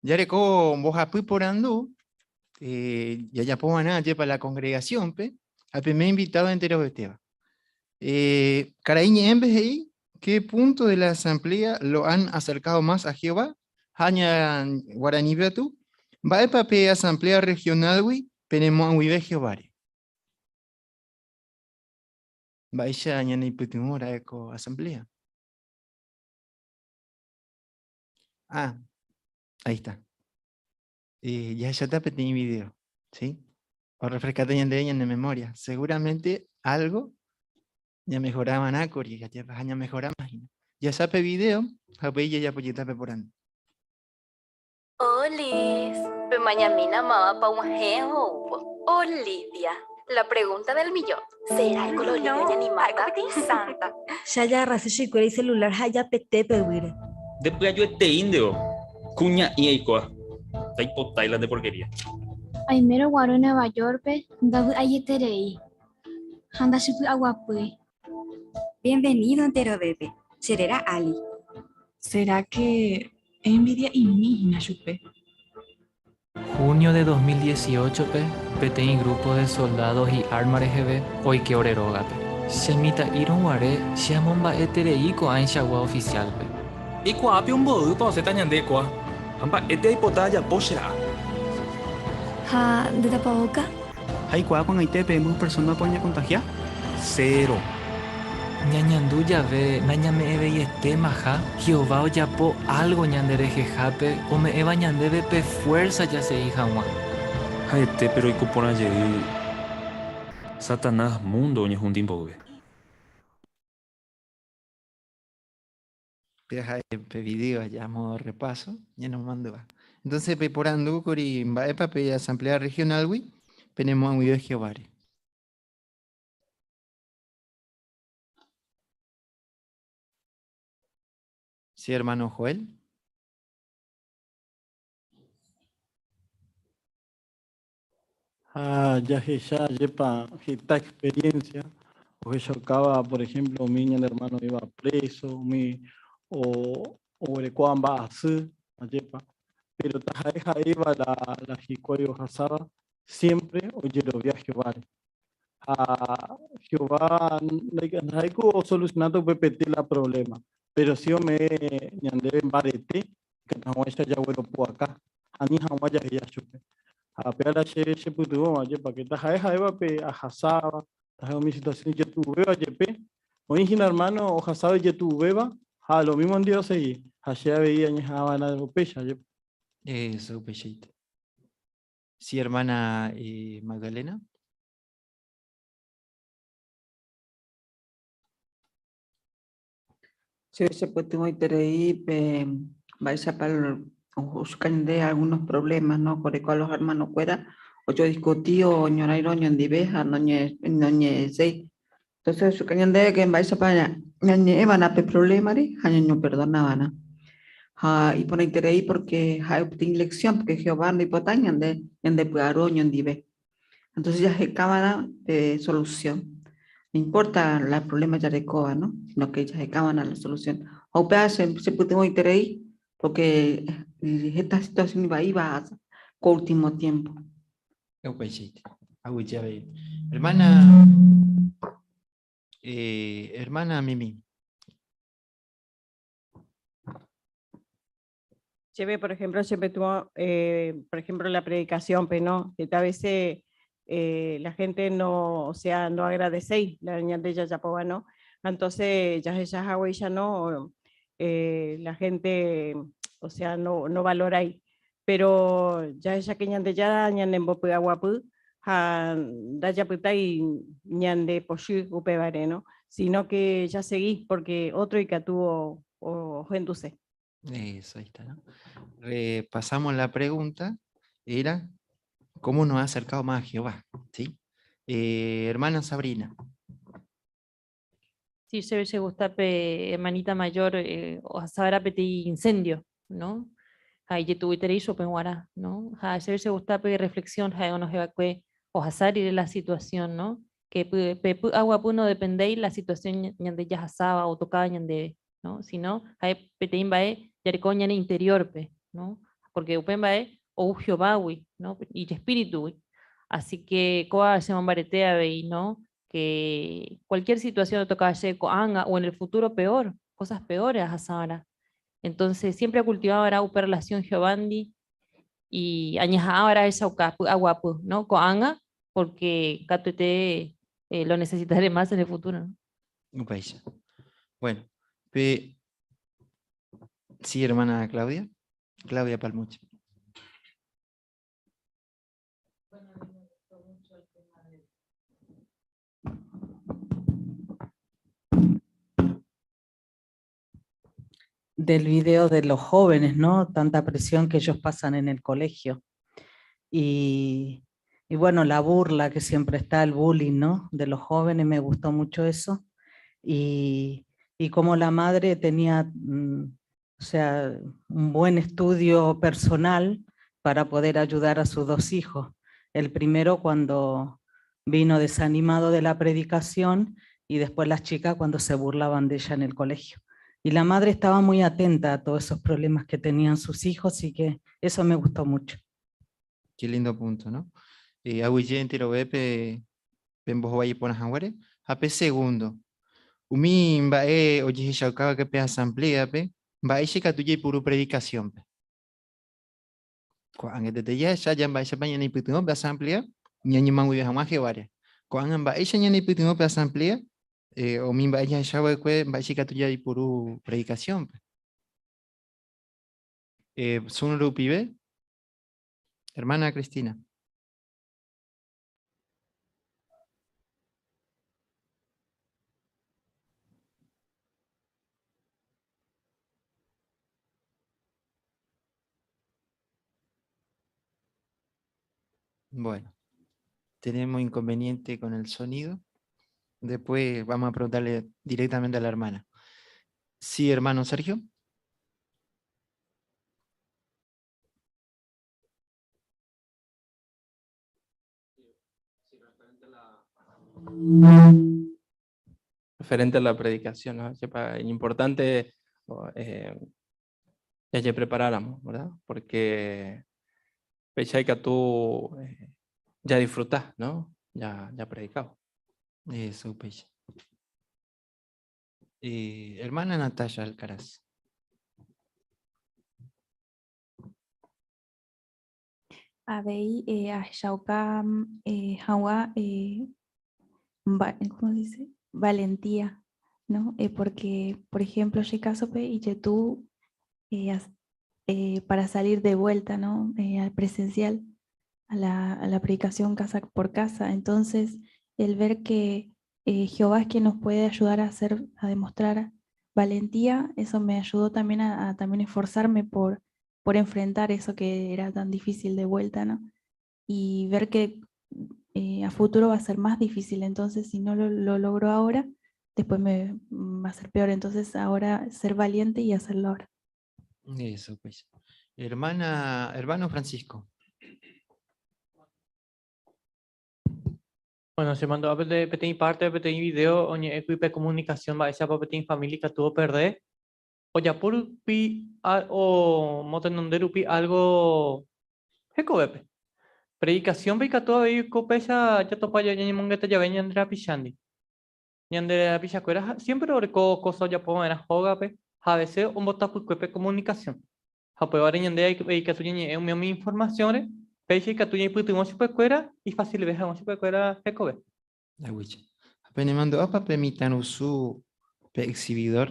ya reco vos apu por andú, ya pongo nada, yepa la congregación, pe. A me invitado entero de Teba. Caraíña en vez de ahí, ¿qué punto de la asamblea lo han acercado más a Jehová? Haña Guaraní Beatu, va a papel asamblea regional, wi, penemos de Jehová. Va a ella aña ni putimora eco asamblea. Ah, ahí está. Ya te pedí video, ¿sí? O refrescate de ella en la memoria. Seguramente algo ya mejoraba Nácori, ya mejoraba. Ya sabe video, a ver ya apoyeta por ahí. Olis, mañana mamá pa un jejo. Olivia, la pregunta del millón. ¿Será el color de ni mata? Santa. Ya raza chico el celular haya pete pewire. Después yo este indio, cuña y ecoa. Taipo Thailand de porquería. Primero guaro Nueva York, dabu ayeterei. Handa shipu aguapui. Bienvenido entero bebé. Será Ali. ¿Será que envidia indígena, Chupe? Junio de 2018, PT en grupo de soldados y armas RGB, hoy que oreroga, Semita Iron Ware, Siamomba Etereiko Ainshagua oficial, Y cuapi un bodu pa se tañan de cua. Ampa ete hipotaya pochera. Ha, de tapaboca. ¿Hay cuá con Haití pedimos persona poña contagiar? Cero. Ñañandú ya ve, nañame ebe y este maja, Jehová o yapo algo ñandereje jape, o me eba ñandebe pe fuerza ya se hija juan. Jaete pero icupona llegué. Satanás mundo oñe juntín pobre. Pe video ya modo repaso, ya nos mando va. Entonces pe por andu cori va epa pe asamblea regional wi, penemos un video de Jehová. Sí, hermano Joel. Ya yepa esta experiencia, o que yo acaba, por ejemplo, mi hermano iba preso, o recuamba así, yepa, pero tajaja iba la jicoyo jasaba, siempre oye lo vi a Jehová. A Jehová, no hay solucionado PPT la problema. Pero si yo me ñandebe en barete, que no vaya ya bueno por acá, a ni jamás ya chupe. A pegar a che puto, ayer para que taja eva pe a hasaba, taja mi situación ya tu beba yepe, o ingeniero hermano o hasaba ya tu beba, a lo mismo en Dios ahí, allá veía ni jaba nada de pecha yepe. Eso pechita. Sí, hermana Magdalena. Se puede muy tereí, vais a para de algunos problemas, ¿no? Por el los hermanos fuera, o yo discutí o ñorairo ñondiveja, no ñe sei. Entonces, su cañón de que vais a para ñe van a pe problema, no perdonaban. Y por tereí porque hay obtenido lección, porque Jehová no hipotañan de puaro ñondive. Entonces ya se acaba de solución. No importa el problema ya de coa, ¿no? Sino que ya se acaban a la solución. O se puede muy tereí, porque esta situación iba a último tiempo. Hermana Mimi. Lleve, por ejemplo, siempre tuvo, por ejemplo, la predicación, pero no, que a veces la gente no, o sea, no agradece, la niña de ella ya no, entonces ya no, la gente, o sea, no valora ahí, pero ya ella que ñande ya ñande bopu aguapu, da ya puta y ñande poshu upevare, ¿no? Sino que ya seguí porque otro y que tuvo o genduce. Eso, ahí está, ¿no? Repasamos la pregunta, era ¿cómo nos ha acercado más a Jehová? ¿Sí? Hermana Sabrina. Sí, se gusta, hermanita mayor, o saber apetir incendio, ¿no? Ahí ya tuve terecho penguara, ¿no? A hacerse gusta pe reflexión, ha no se que o hasar y la situación, ¿no? Que agua puno depende la situación ñande ya hasaba o tocaba ñande, ¿no? Si no, hay petein bae ya interior pe, ¿no? Porque upen bae o Jehová, ¿no? Y espíritu, así que coa se mambaretea ve, ¿no? Que cualquier situación toca hacer coanga o en el futuro peor, cosas peores a Sahara. Entonces siempre ha cultivado ahora una relación Giovanni y añaja ahora esa aguapu, ¿no? Coanga, porque Catuete lo necesitaré más en el futuro, ¿no? Un país. Bueno, pe... sí, hermana Claudia. Claudia Palmuche. Del video de los jóvenes, ¿no? Tanta presión que ellos pasan en el colegio. Y bueno, la burla que siempre está, el bullying, ¿no? De los jóvenes, me gustó mucho eso. Y como la madre tenía, o sea, un buen estudio personal para poder ayudar a sus dos hijos. El primero cuando vino desanimado de la predicación y después las chicas cuando se burlaban de ella en el colegio. Y la madre estaba muy atenta a todos esos problemas que tenían sus hijos y que eso me gustó mucho. Qué lindo punto, ¿no? Aguille entero bepe pembo hawaii pona hanware. Ape segundo. Umi mbae oye shaukawa que pe asamblea pe. Mbae shika tuye puru predicación pe. Kuan de ya mbae shapanya ni putingo pe asamblea. Nyanyi mangui hamaje vare. Kuan mbae shanya ni putingo pe asamblea. O mi mbae ya shawa que mbae shika tuye puru predicación pe. Sunru pibe. Hermana Cristina. Bueno, tenemos inconveniente con el sonido. Después vamos a preguntarle directamente a la hermana. Sí, hermano Sergio. Referente a la predicación, ¿no? Es importante ya preparáramos, ¿verdad? Porque pecha que tú ya disfrutas, ¿no? Ya predicado. Eso, pecha. Hermana Natalia Alcaraz. Habéis a Shauka Hawa, ¿cómo se dice? Valentía, ¿no? Porque, por ejemplo, Shekasope y tú para salir de vuelta, ¿no? Al presencial, a la predicación casa por casa. Entonces, el ver que Jehová es quien nos puede ayudar a demostrar valentía, eso me ayudó también a también esforzarme por enfrentar eso que era tan difícil de vuelta, ¿no? Y ver que a futuro va a ser más difícil, entonces si no lo logro ahora, después me va a ser peor, entonces ahora ser valiente y hacerlo ahora. Eso, pues. Hermano Francisco. Bueno, se mandó a pedir parte de video, oye, equipo comunicación, va a ser para pedir familia que tuvo perder. O ya por o motenonderupi algo hecobepe. Predicación ve que todo ahí copesa ya topa ya ni mongeta ya venía Andrea Pichandi. Y Andrea Pichacuera siempre orco cosa ya puedo era jogape. A veces un bota por cuepe comunicación. A poder ahora Andrea y que tuya es mi informaciones. Peixe que tuya y putimos cuecuera y fácil ve a cuecuera hecobe. La wicha. Apenas mando a permitan uso exhibidor.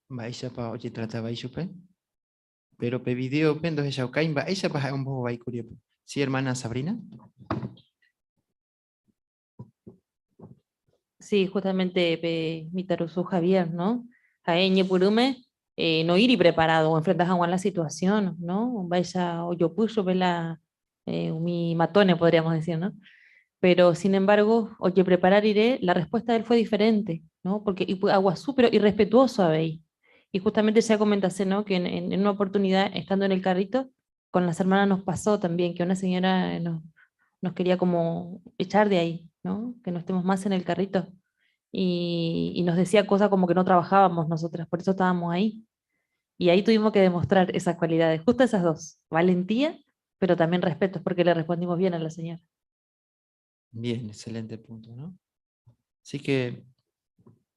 Baisha pa oye trata baisha pe. Pero pe video pendo esa okain baisha pa un poco baikurio. Sí, hermana Sabrina. Sí, justamente mi tarusu Javier, ¿no? Jaeñe purume, no ir y preparado o enfrentas a la situación, ¿no? Vaya o yo puso vela mi matone podríamos decir, ¿no? Pero sin embargo, oye, preparar iré, la respuesta de él fue diferente, ¿no? Porque agua súper irrespetuoso habéis. Y justamente ya comentaste, ¿no? Que en una oportunidad, estando en el carrito, con las hermanas nos pasó también que una señora nos quería como echar de ahí, ¿no? Que no estemos más en el carrito. Y nos decía cosas como que no trabajábamos nosotras, por eso estábamos ahí. Y ahí tuvimos que demostrar esas cualidades, justo esas dos, valentía, pero también respeto, porque le respondimos bien a la señora. Bien, excelente punto, ¿no? Así que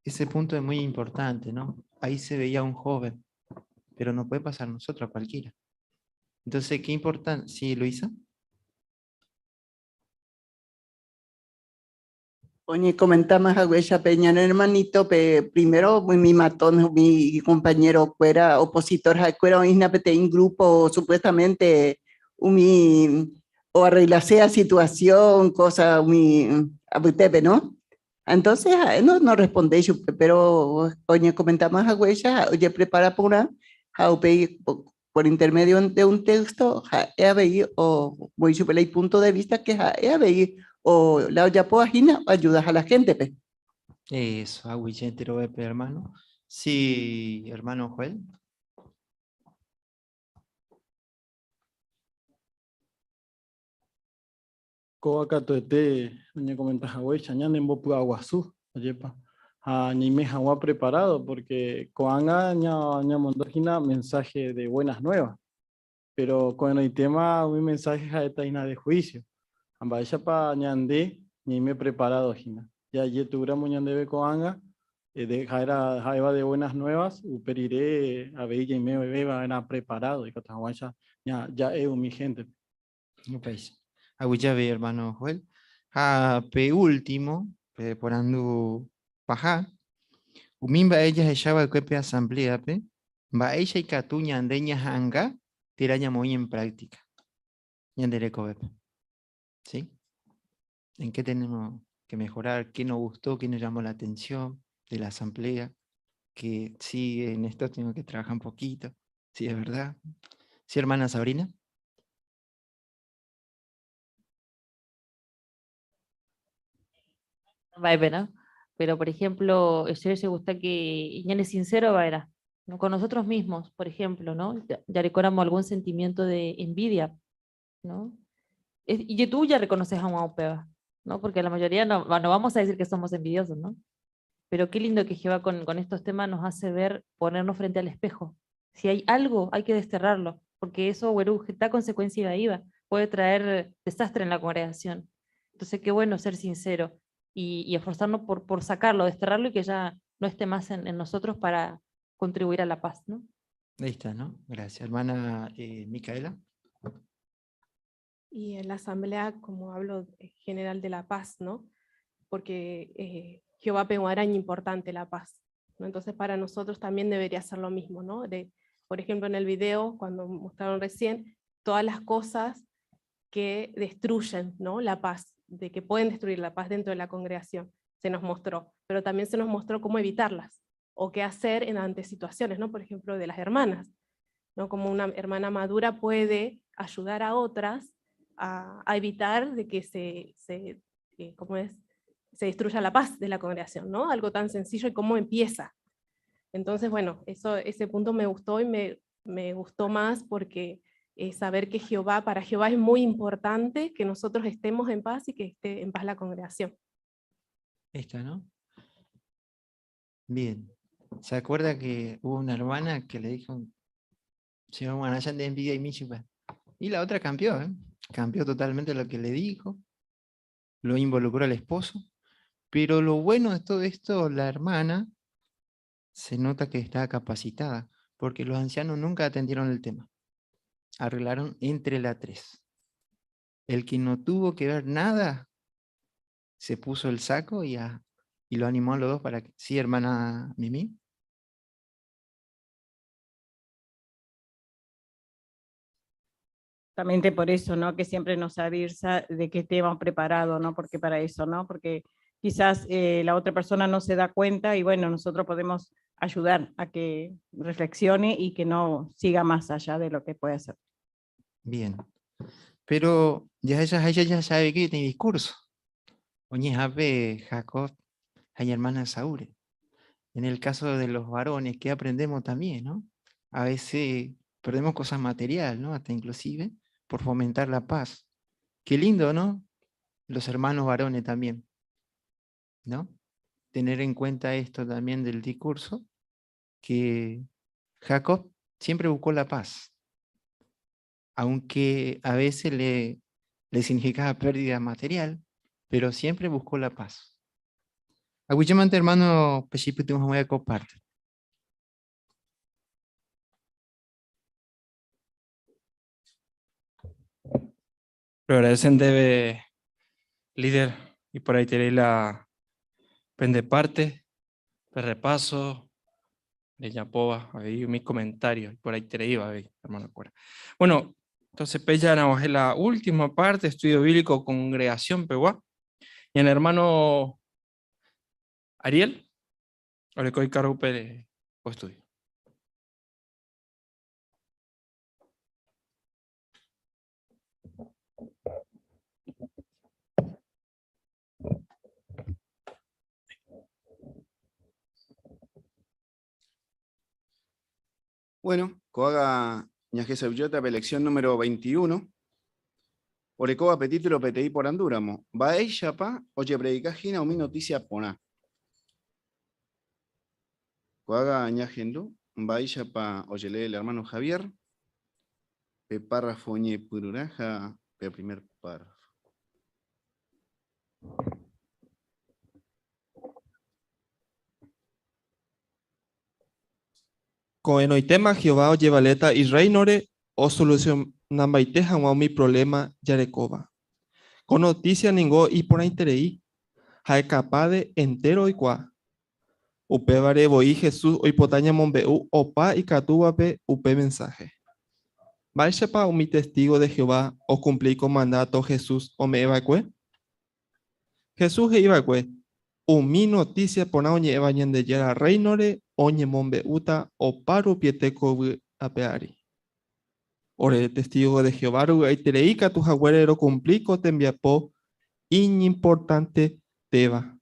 ese punto es muy importante, ¿no? Ahí se veía un joven, pero no puede pasar nosotros a cualquiera. Entonces, qué importante. Sí, Luisa. Oye, comentamos a Huesha Peña, hermanito, primero mi matón, mi compañero fuera opositor, fuera un grupo supuestamente o arreglarse a situación, cosa abutebe, ¿no? Entonces, no respondí, pero oye, comentamos a Huesha, oye, prepara por una, por intermedio de un texto, o voy a superar el punto de vista que o la olla página ayudas a la gente, pe. Eso, Agüillentero Epe, hermano. Sí, hermano Joel. Coaca tuete, doña comenta Hawái, chañan en Bopu Aguazú, oyepa. Ni me Hawái preparado, porque Coanga ña mondojina mensaje de buenas nuevas. Pero con el tema, un mensaje de juicio. Ambaisha pa ñande, ni me preparado, Gina. Ya yeturamos ñande Coanga, de Jaeva de buenas nuevas, uperiré a Bella y me beba, era preparado, y Catahuancha, ya es mi gente. No país. Agüillave, hermano Joel. Pe último, por andu paja. Umimba ella echaba el cuepe asamblea, pe. Va ella y catuña andeña hanga, tiraña muy en práctica. Ñandereco, ¿sí? ¿En qué tenemos que mejorar? ¿Qué nos gustó? ¿Qué nos llamó la atención de la asamblea? Que sí, en esto tengo que trabajar un poquito. Sí, es verdad. ¿Sí, hermana Sabrina? Va, ¿no? Pero, por ejemplo, eso se gusta que ya es sincero, va, era, ¿no? Con nosotros mismos, por ejemplo, ¿no? Ya recordamos algún sentimiento de envidia, ¿no? Y tú ya reconoces a un aupeba, ¿no? Porque la mayoría no vamos a decir que somos envidiosos, ¿no? Pero qué lindo que Jehová con estos temas nos hace ver, ponernos frente al espejo. Si hay algo, hay que desterrarlo, porque eso, Weru, da consecuencia de IVA, puede traer desastre en la congregación. Entonces, qué bueno ser sincero y esforzarnos por sacarlo, desterrarlo y que ya no esté más en nosotros para contribuir a la paz, ¿no? Ahí está, ¿no? Gracias. Hermana Micaela. Y en la asamblea, como hablo en general de la paz, ¿no? Porque Jehová Peguaraña importante la paz, ¿no? Entonces para nosotros también debería ser lo mismo, ¿no? Por ejemplo, en el video, cuando mostraron recién, todas las cosas que destruyen, ¿no? La paz, de que pueden destruir la paz dentro de la congregación, se nos mostró, pero también se nos mostró cómo evitarlas, o qué hacer ante situaciones, ¿no? Por ejemplo, de las hermanas, ¿no? Como una hermana madura puede ayudar a otras a evitar de que se destruya la paz de la congregación, ¿no? Algo tan sencillo y cómo empieza. Entonces, bueno, ese punto me gustó y me gustó más porque saber que para Jehová es muy importante que nosotros estemos en paz y que esté en paz la congregación. Esta, ¿no? Bien. ¿Se acuerda que hubo una hermana que le dijo, señor Guanayan de envidia y Michigan? Y la otra cambió, ¿eh? Cambió totalmente lo que le dijo, lo involucró al esposo, pero lo bueno de todo esto, la hermana se nota que está capacitada, porque los ancianos nunca atendieron el tema. Arreglaron entre las tres. El que no tuvo que ver nada, se puso el saco y lo animó a los dos para que... Sí, hermana Mimi. Justamente por eso, ¿no? Que siempre nos avisa de que estemos preparados, ¿no? Porque para eso, ¿no? Porque quizás la otra persona no se da cuenta y bueno, nosotros podemos ayudar a que reflexione y que no siga más allá de lo que puede hacer. Bien. Pero ella ya sabe que tiene discurso. Oye, Jacob, hay hermana Saúl. En el caso de los varones, ¿qué aprendemos también, no? A veces perdemos cosas materiales, ¿no? Hasta inclusive por fomentar la paz. Qué lindo, ¿no? Los hermanos varones también, ¿no? Tener en cuenta esto también del discurso, que Jacob siempre buscó la paz, aunque a veces le significaba pérdida material, pero siempre buscó la paz. Aguillamante hermano, Pechiputimos voy a compartir. Pero agradecen debe líder y por ahí tenéis la prende parte, de repaso, de Yapova, ahí mis comentarios, por ahí tenéis, hermano Cuera. Bueno, entonces pues ya en la última parte, estudio bíblico, congregación, Peguá, y en el hermano Ariel, ahora que hoy cargo Pérez, o estudio. Bueno, coaga ñajesa billota elección número 21. Orecoa petítulo PTI por Andúramo. Baei Chapa, oye predicajina o mi noticia pona. Coaga ñajendu. Baei Chapa, oye lee el hermano Javier. Pe párrafo ñe pururaja, pe primer párrafo. Con el tema Jehová o llevaleta y reinore o solución nambaiteja o mi problema yarecoba. Con noticia ningo y por interei, jae capaz de entero y cuá. Upe vare voy Jesús hoy potaña monbeu opa y catúbape upe mensaje. Valsepa mi testigo de Jehová o cumplí con mandato Jesús o me evacue. Jesús e evacue. Mi noticia pona oñe evañen de yera reinore oñe monbeuta o paru pieteco apeari. Ore testigo de Jehová rugaitereica tu jaguerero cumplico te enviapo importante teba.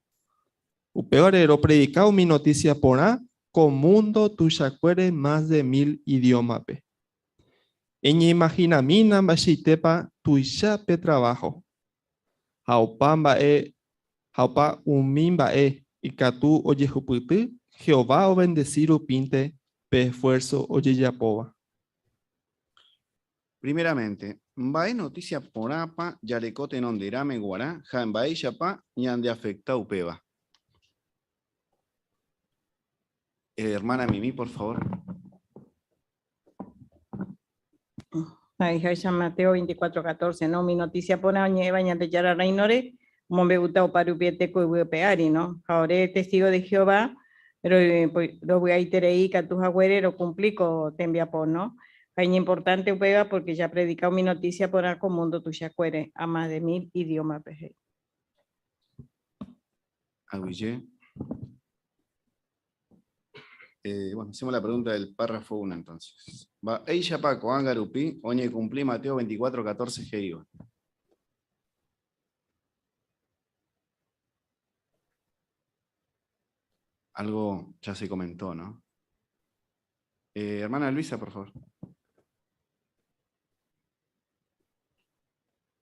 Upeorero predicao mi noticia pona con mundo tu chacuere más de 1000 idiomas. Eñe imagina mina bashitepa tu chape trabajo. Jaupa umimba y catu oye juputu, Jehová o bendecir pinte pe esfuerzo oye yapova. Primeramente, Mbae noticia porapa, yarecote nonderame guará, ja Mbae Chapa, ñande afecta upeba. Hermana Mimi, por favor. Ahí Mateo 24:14, ¿no? Mi noticia pone oñe bañate yara reinore, mombe gutao parupieteco y peari, ¿no? Ahora testigo de Jehová, pero lo voy a iterei que tus agüereros cumplico te envía por, ¿no? Es importante pega porque ya he predicado mi noticia por el mundo tu chacuere a más de 1000 idiomas. Aguillé. Bueno, hacemos la pregunta del párrafo 1 entonces. Va, Eisha Paco, Angarupi, oñe cumplí Mateo 24:14 Geiva. Algo ya se comentó, ¿no? Hermana Luisa, por favor.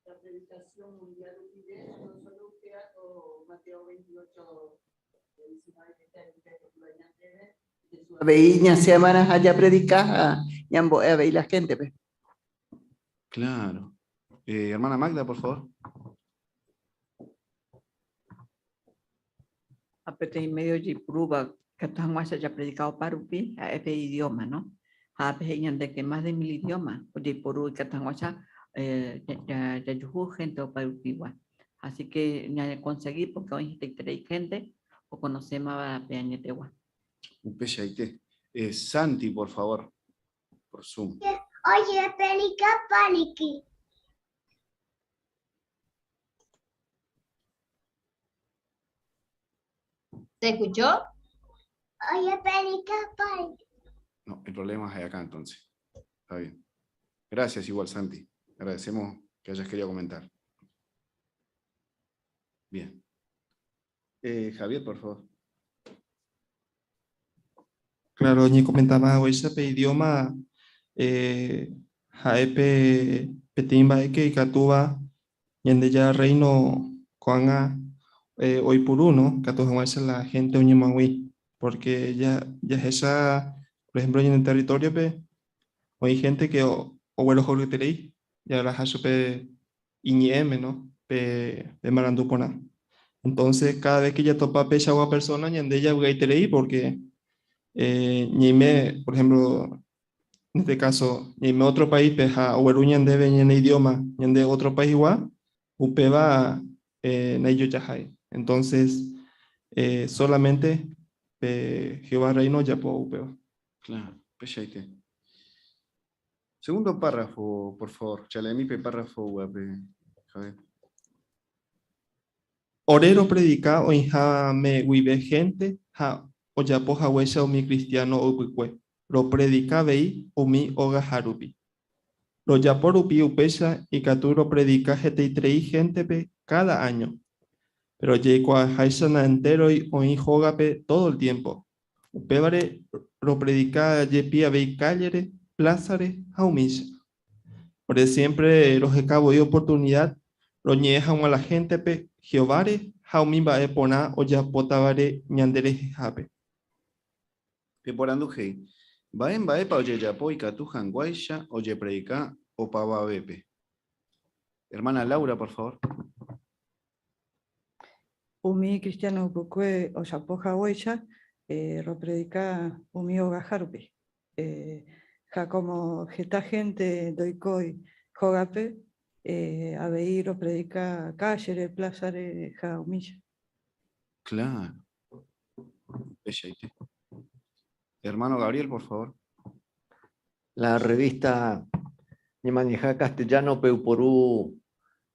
La predicación mundial de no solo usted o Mateo 28, Veía semanas allá predicar, ñambo veía la gente. Pues. Claro. Hermana Magda, por favor. Aparte en medio de prueba que están más allá predicado para upi a ese idioma, ¿no? A veces de que más de 1000 idiomas, o de por que están allá ya gente o para upi igual. Así que ya conseguí porque hoy hay gente o conocemos a peñete igual. Un pechaite. Santi, por favor, por Zoom. Oye, Penica Paniki. ¿Se escuchó? Oye, Penica Paniki. No, el problema es acá entonces. Está bien. Gracias igual, Santi. Agradecemos que hayas querido comentar. Bien. Javier, por favor. Claro, ni comentaba hoy pe idioma jaepe petimba eke y catuba yende ya reino coanga hoy por uno catuba la gente uñimahui porque ya es esa por ejemplo en el territorio pe hay gente que o bueno jorge terei ya la hace pe iñeme no pe marandupona entonces cada vez que ya topa pe agua persona yende ya terei porque ñime, por ejemplo, en este caso, ñime otro país, peja, o eruñan debe en idioma, de otro país igual, upeba, na yo yajai. Entonces, solamente Jehová reino ya po upeba. Claro, pechaite. Segundo párrafo, por favor. Chalemipe párrafo guape. Javier. Orero predica o inja me vive gente, ja, o ya po o mi cristiano o cuicue. Lo predica vei o mi oga harupi. Lo ya por upi upesa y caturo predica trei gente pe cada año. Pero llegó haisana entero y o jogape todo el tiempo. Upebare lo predica yepi vei callere, plázare, haumisa. Por siempre los cabo y oportunidad, lo ñejan a la gente pe Jehovare, haumimba epona o ya potavare ñandere jape. Peporandujei. Baen baepa oye yapo y catujan guaisha oye predica o pava bepe. Hermana Laura, por favor. Umi cristiano bukwe o shapoja huella, lo predica umi oga harpe. Ja como geta gente doikoi jogape, abeir o predica callere, plazare, ja humilla. Claro. Pechaite. Hermano Gabriel, por favor. La revista Nimanijá Castellano Peuporú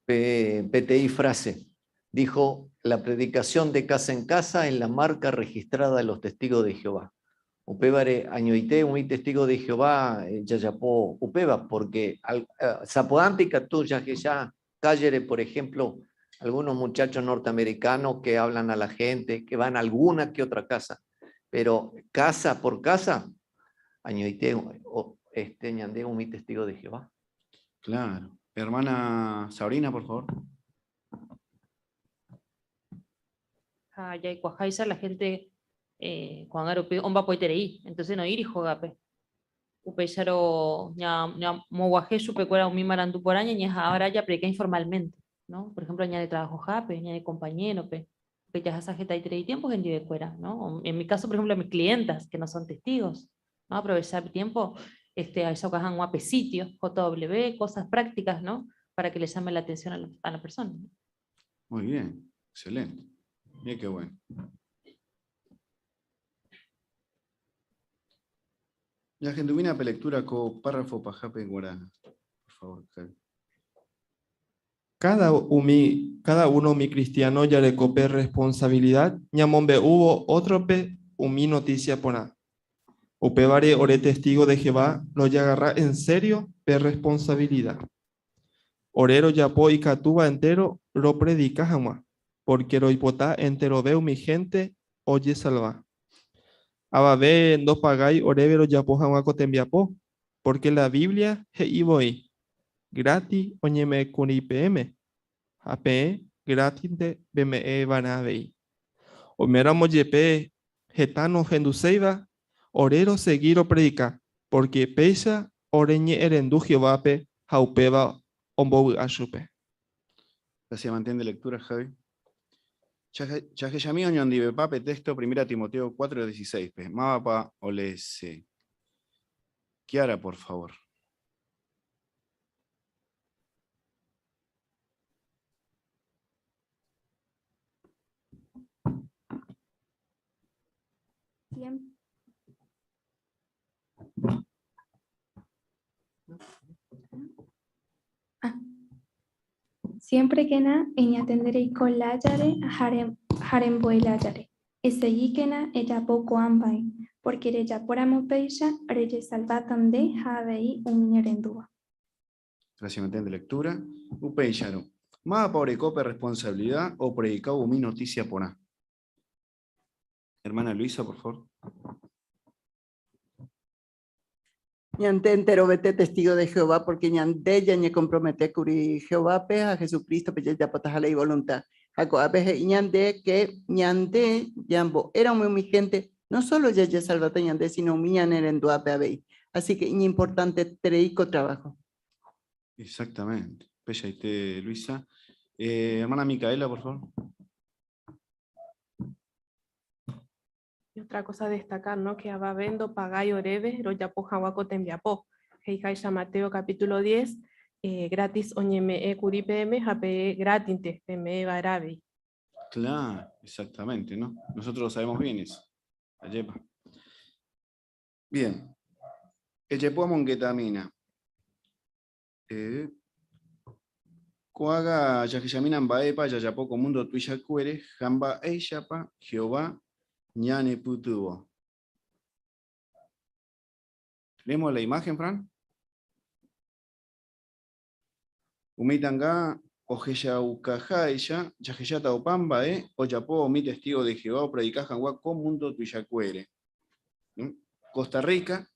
PTI Frase dijo: la predicación de casa en casa es la marca registrada de los testigos de Jehová. Upebare añoite un testigo de Jehová yayapó upeba porque Zapoampica tú ya Callere, por ejemplo, algunos muchachos norteamericanos que hablan a la gente, que van a alguna que otra casa, pero casa por casa añoite ñande un testigo de Jehová. Claro. Hermana Sabrina, por favor. Ya y cuajaisa la gente cuando arope omba poiterei, entonces no ir y jogape. Upeyaro ya moguaje supe cuera un mimarandu por año y ahora ya predica informalmente, ¿no? Por ejemplo, añade trabajo jape, añade compañero, pe ya esa gente hay tiempos en de cuera, ¿no? En mi caso, por ejemplo, mis clientas que no son testigos, ¿no? Aprovechar tiempo a eso que hagan guape sitios, JW, cosas prácticas, ¿no? Para que le llame la atención a la persona. Muy bien, excelente. Mira qué bueno. La gente viene a lectura con párrafo pajape guarana. Por favor, Javi. Cada uno mi cristiano ya le copé responsabilidad, ñamombe hubo otro pe umi noticia pona. Upevare ore testigo de Jehová lo ya agarra en serio pe responsabilidad. Orero yapo y catuba entero lo predica jamás, porque lo hipotá entero veo mi gente oye salva. Ababe no pagáis orevero yapo jamás cotembiapo, porque la Biblia he iboy. Gratis oñeme con IPM. AP gratis de BME banavei. Omeramo yepe getano genduseiva orero seguir o predica porque pesa oreñe erendu Jehovape jaupeba ombobu ashupe. Gracias, mantén de lectura, Javi. Chajeyami oñondive pape texto 1 Timoteo 4:16. Mapa olese. Kiara, por favor. Siempre que na ella tendré con la yare harem la yare. Ese y que na ella poco ambay, porque ella por amo peisha reye salvatan de javei un ñerendúa. Gracias, mantén de lectura. Upeyaro. Más pobre cope responsabilidad o predicado mi noticia por A. Hermana Luisa, por favor. Ñante entero vete testigo de Jehová, porque ñande ya ñe compromete curi Jehová pe a Jesucristo pe ya potas ley voluntad. Jaco ape ñande que ñande yambo era muy gente, no solo ya salvata ñande, sino mi ñanere en duape abei. Así que es importante treico trabajo. Exactamente. Pellaite, Luisa. Hermana Micaela, por favor. Y otra cosa a destacar, ¿no? Que va vendo pagai orebe, royapo jahuaco tembiapo. Heijaisha Mateo capítulo 10, gratis oñeme curipm, jape gratis pm barabi. Claro, exactamente, ¿no? Nosotros lo sabemos bien eso. Ayepa. Bien. Echepo mongetamina. Coaga Yajishaminan Baepa, Yayapoco Mundo Tuyacuere, Jamba Eishapa, Jehová, Ñane Putubo. ¿Tenemos la imagen, Fran? Umitanga, Ojeya Ucajaisha, Yajishata Opamba, Oyapo, mi testigo de Jehová, Predicajan con Mundo Tuyacuere. Costa Rica.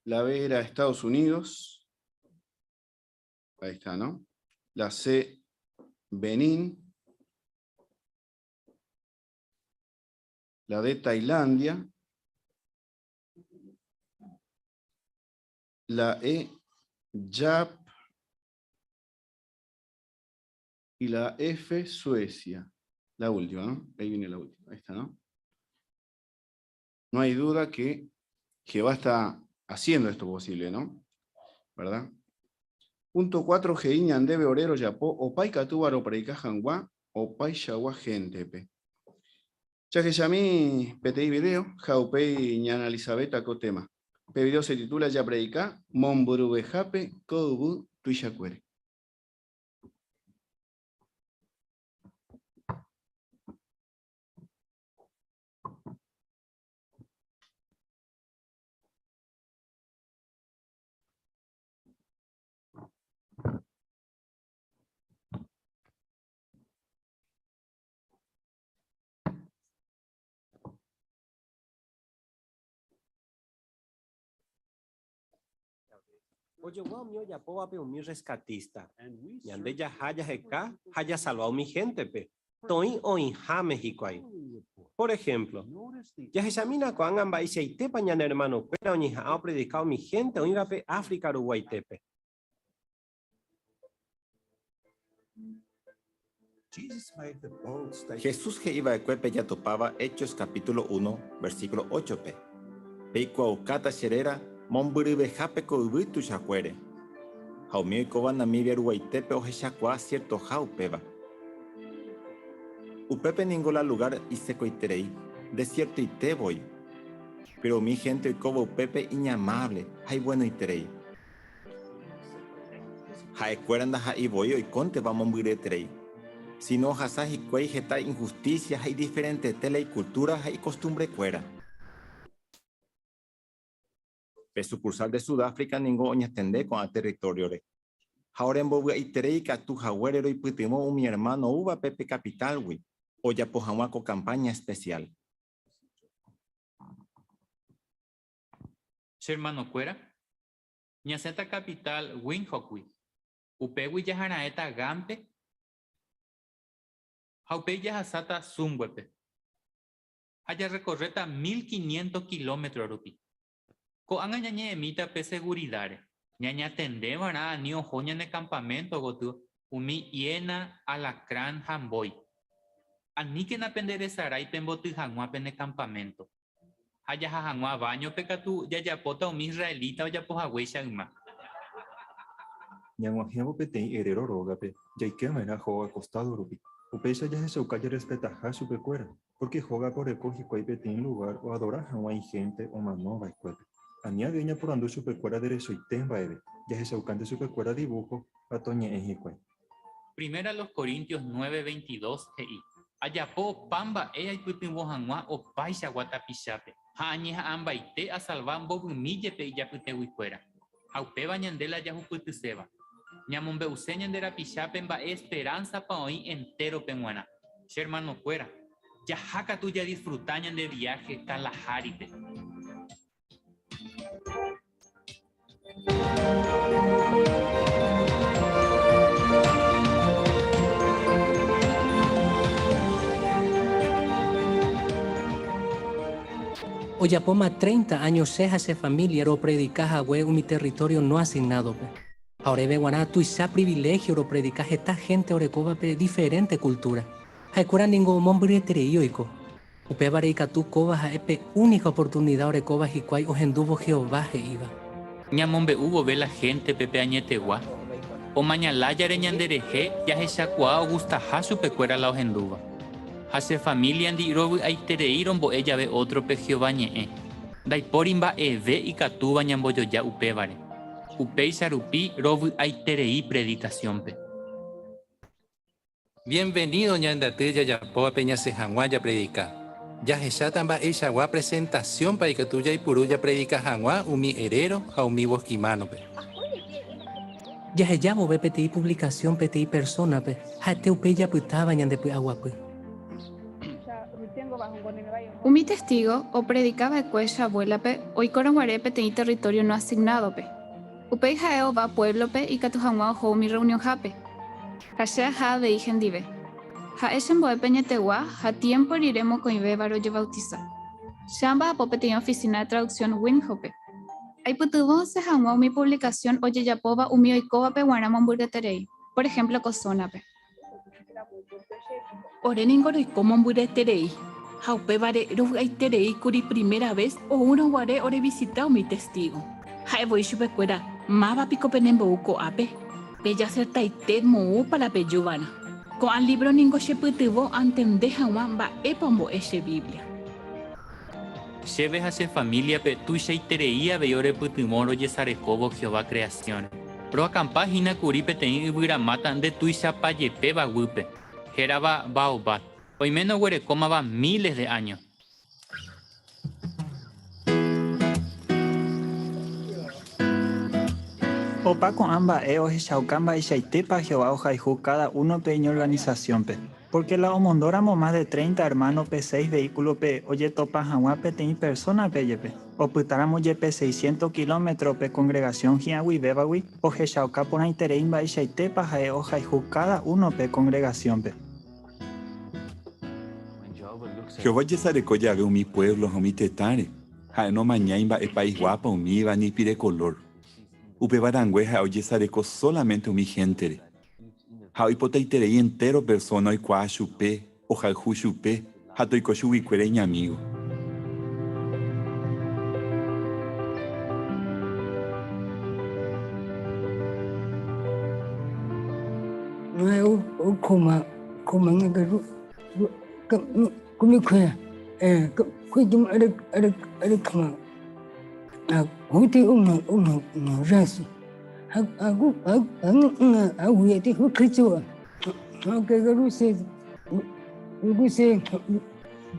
La B era Estados Unidos. Ahí está, ¿no? La C, Benín. La D, Tailandia. La E, Yap. Y la F, Suecia. La última, ¿no? Ahí viene la última. Ahí está, ¿no? No hay duda que Jehová está haciendo esto posible, ¿no? ¿Verdad? Punto 4, Geiñan debe orero yapo, opai catúbaro preicajangua, opai shagua gentepe. Ya que ya mi petei video, jaupei ñana Elizabeth tema. Pe video se titula Ya predica, monburubejape, kobu tuishacuere. Oye, wow, mío, ya puedo haber un mi rescatista. Y ande ya haya acá, haya salvado mi gente, pe. Toin o inja México ahí. Por ejemplo, ya se examina con amba y se ite pañan hermano, pero ni ha predicado mi gente, o ingape África, Uruguay, tepe. Jesús que iba a Cuepe ya topaba Hechos capítulo 1, versículo 8p. Peikua ukata xerera, monburibe jape koibutu xacuere. Jaumio y coba Namibia Uruguaitepe o jexacua cierto jaupeba. Upepe ningola lugar y secoiterei, desierto y te voy. Pero mi gente y coba upepe inamable, hay bueno y terei. Jaecueranda ja y voy y conte va monbureterei. Si no, hasaj y cuey geta injusticias, hay diferentes tele y culturas, hay costumbre cuera. Pe sucursal de Sudáfrica, ningún oña tende con el territorio. Ahora en Bobu y Tereica, tu jaguerero y putimo mi hermano uva Pepe Capital, wi. O ya pojamuaco campaña especial. Hermano cuera. Ñaceta capital, Winhokwi. Upewi yajaraeta gampe. Jaupe yajasata zumbuepe. Haya recorreta 1500 kilómetros rupi. Ko anga ñañe emita pe seguridad. Ñaña tendeba na ni ojoña en el campamento gotu. Umi hiena alacrán jamboy. Ani que na penderesara y pembotu jangua en el campamento. Haya jangua baño pecatu ya yapota umi israelita o ya pojahuecha uma. Ñanguajiabo petei herero rogape. Ya que me era joga acostado rupi. Upeisa ya se ucaya respeta a su pecuera. Porque joga por recogi cuay petei lugar o adora jangua y gente o manova y cuepe. Ania viña por ando su pecuera derecho y temba ebe. Ya se ucante su pecuera dibujo a toñe ejicue. Primera los Corintios 9:22 ei. Ayapo pamba ella y pipimbo jangua o paisa guatapichape. Hañeja ambaite a salvar mbovymíje pe ijapyteguikuéra. Ha upéva ñandéla jahupytyseva. Ñamombe'use ñanderapichápe mba'e esperanza pa oĩ entero pe g̃uarã. Che hermanokuéra, jahákatu ja disfrutar ñande viaje Kalaháripe. Oyapoma 30 años seja ese familia ro predicaja hue mi territorio no asignado pe. Ahora ve guaná tu isa privilegio ro predicaje esta gente orecoba pe diferente cultura. Haikura ningo mombri tereioico. Upe bareika tu coba ha epe única oportunidad orecoba hikwai ojenduvo Jehová he iba. Ñamombe hubo ve la gente pepe añetegua. O mañalaya re ñandereje ya he shakua Augusta Hasu pecuera la ojenduva. Hace familia ndi robu aiterei rombo ella ve otro pe Jehová ñe'e. Daiporimba eve y katuba ñamboyoya upevare. Upei sarupi robu aiterei predicación pe. Bienvenido ñandateya yapoa peña sejanguaya predica. Ya hechátamba echagua presentación para que tuya y puruya predica jangua umi herero a umi bosquimano pe. Ya he llamo ve peti publicación peti persona pe. Ha te upe ya putaba ñande pe agua pe. Umi testigo o predicaba cuella abuelape o icoroguarepe teni territorio no asignado pe. Upei jaeo va pueblo pe y catujanguao ho mi reunión jape. Hashea ja de igendive. Ha esen boe peñetegua, ha tiempo iremos con ibe baro ye bautiza. Shamba apope tenía oficina de traducción Winhope. Hay putubo se jamó mi publicación oye yapova umi oikoba pe guanamon burgeterei. Por ejemplo, cosonape. Oreningoro y como burgeterei. Haupe vare rugaiterei curi primera vez o uno guare ore visitado mi testigo. Hae voy chupecuera, mava pico penembo ape. Bella certa y ted mo para peyubana. Con al libro ningo sheputubo antende jaman ba epombo ese Biblia. Lleves a esa familia pe tu sheitereía veyore putumoro yesarecobo Jehová creación. Pro acampagina curipe teni mata de tu chapayepe bagupe. Geraba baobat. Hoy menos huerecoma va miles de años. Opa con amba eo hechaucamba y shaitepa Jehová ojaihu cada uno pe en organización pe. Porque la omondóramos más de 30 hermanos pe 6 vehículos pe oye topa jahuape te persona pe yepe. O putáramos yepe 600 kilómetros pe congregación hiahui bebahui o hechauca por intereimba y shaitepa jae ojaihu cada uno pe congregación pe. Jehová ya sabe ya veo mi pueblo, mi tetare. Ha no mañana el país guapa mi va ni pide color. Upe barangüeja oye sareco solamente mi gente. Ha hipoteiterei entero persona y qua chupe, o jalju chupe, ha toico chubicuereña amigo. No es un coma en el como que cuidum era cama hote uma raça a uete o cristo a que garuse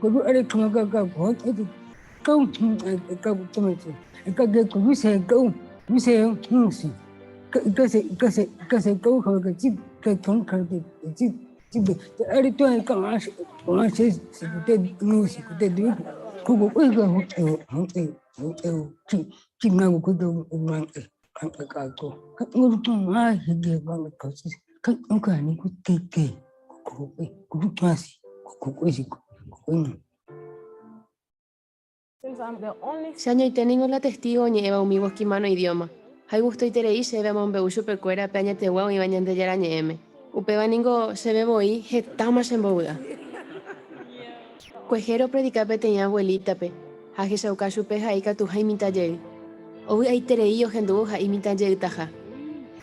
quando era cama hote cão cabo tomate que garuse cão você não que cão que tom que ari to ay kam as se te no se te du ko ko ki na ko do man ka ko ngor to ma hige ba ko ka ka ni ko ke ko pasi ko si ko Xaño y tengo la testigo ni eva mi bosquimano idioma. Hay gusto y terei se ve mon beucho percuera peña te guau y bañante yara ñeme. Upeba ningo se ve boi hetama en bouda. Cuejero predicape tenía abuelita pe. Haje sauka chupe haika tu haimita yel. Obi ai terei o gendu haimita yel taja.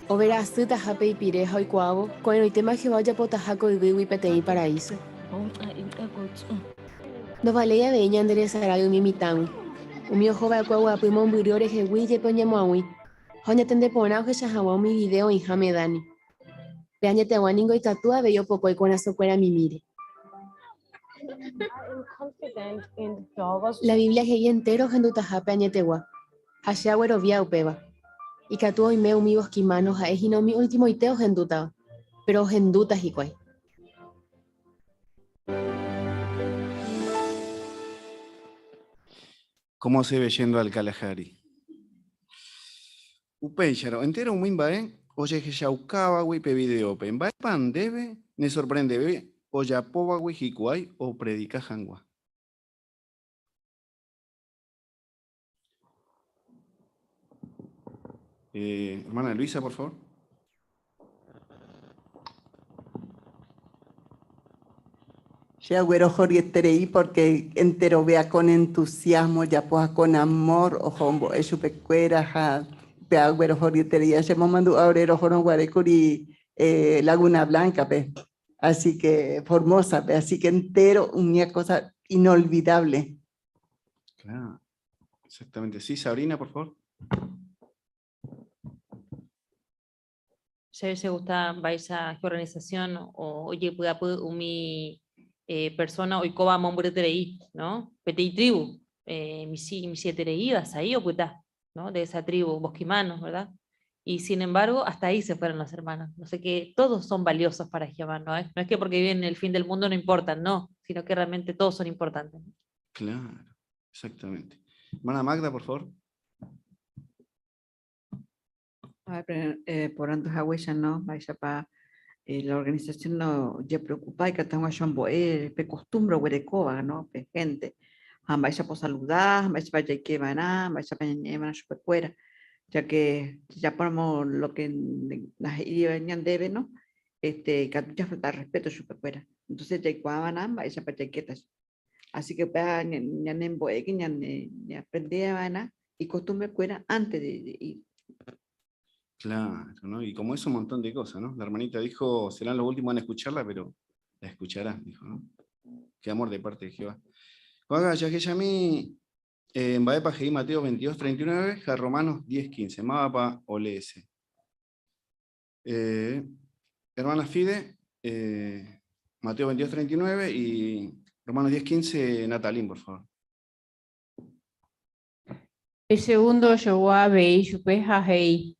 Overa astuta hape y pire hoi cuavo. Con el tema que vaya potajaco y vivi petei paraíso. No vale ya veña enderezará mi mitami. Mi ojo va a cuagua pimón buriore que huille poñamuawi. Hoña tende pona que se hawa mi video en jamedani. Peña te guaningo y tatúa bello poco y con azocuera mi mire. La Biblia es ella entero hendutajape añetegua. Hashiagüero via upeba. Y catuo y me umibos quimanos a ejino mi último iteo henduta. Pero henduta hikwai. ¿Cómo se ve yendo al Kalahari? Upeyaro, entero Wimbae, oye que Shaukawa, Wipe video, Pemba, Pan debe, me sorprende, bebé, Oyapoba, Wihikuay o predica Hangua. Hermana Luisa, por favor. Ya güero jorieterei porque entero vea con entusiasmo, ya pues con amor, o hombo, eso pecuera, ja, vea güero jorieterei, ya se mandó aurero joron guarecuri, Laguna Blanca, pe. Así que formosa, pe. Así que entero una cosa inolvidable. Claro, exactamente. Sí, Sabrina, por favor. Se gusta Baisa organización o oye pueda umi persona hoy coba mombureterei, ¿no? Petei tribu, misi terei ahí o puta, ¿no? De esa tribu, bosquimanos, ¿verdad? Y sin embargo, hasta ahí se fueron los hermanos. No sé que todos son valiosos para Jehová, ¿no? No es que porque viven en el fin del mundo no importan, no, sino que realmente todos son importantes. Claro, exactamente. Hermana Magda, por favor. Por antes huella no, vaya para la organización no ya preocupa y que estamos chambo pe costumbre huerecoba, ¿no? Pe gente. Vaya por saludar, vaya que van a, vaya para llevar a su pecuera, ya que ya ponemos lo que las venían debe, ¿no? Que ya falta respeto a su pecuera. Entonces ya van a, vaya para quietas. Así que para ya en boe que ya aprendían a y costumbre cuera antes de ir. Claro, ¿no? Y como es un montón de cosas, ¿no? La hermanita dijo, serán los últimos en escucharla, pero la escucharán, dijo, ¿no? Qué amor de parte de Jehová. Juega, ya que ya mí, en Baepa, Jeí, Mateo 22, 39, ja Romanos 10, 15, Mapa, Olese. Hermana Fide, Mateo 22, 39 y Romanos 10, 15, Natalín, por favor. El segundo llegó a Bei, Chupeja Hei.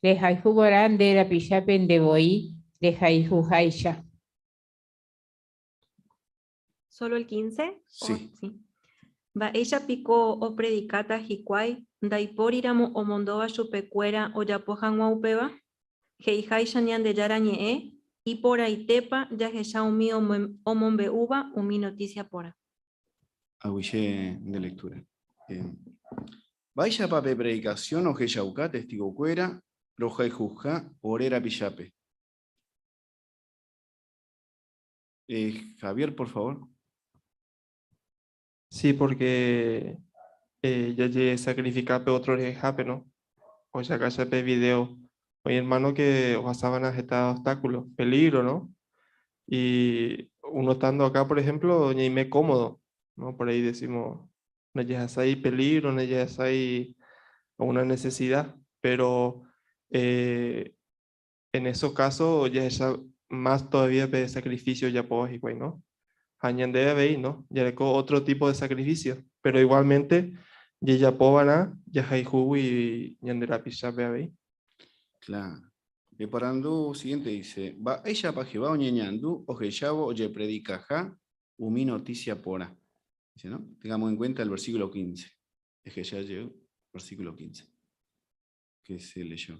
De Haihu Borande, la Pichapen de Boi, de Haihu Haisha. ¿Solo el 15? Sí. Sí. Va ella picó o predicata hikwai, daiporiramo o mondova chupecuera o yapojan upeba, heihaisha ñan de yarañe, y por ahí tepa, ya que ya umi o mombe uva, umi noticia pora. Aguillé de lectura. Vaya pape predicación o jeyauca, testigo cuera, roja y juzga, orera pichape. Javier, por favor. Sí, porque ya llegué a sacrificar pe otro jape, ¿no? O sea, que hace video. Oye, hermano, que pasaban a estos obstáculos, peligro, ¿no? Y uno estando acá, por ejemplo, ni me cómodo, ¿no? Por ahí decimos, no llegas ahí peligro, no llegas ahí una necesidad, pero en esos casos ya es más todavía de sacrificio ya puedo decir, ¿no? Añade veis, ¿no? Ya le otro tipo de sacrificio, pero igualmente ya pobana, ya hay jugo y ñandera pisa veis. Claro. De parando siguiente dice, va ella pa Jehová o ñeñandu, o jeyabo, oye predica ja, umi noticia pora. Dice, ¿no? Tengamos en cuenta el versículo 15. Es que ya llegó, versículo 15. Que se leyó.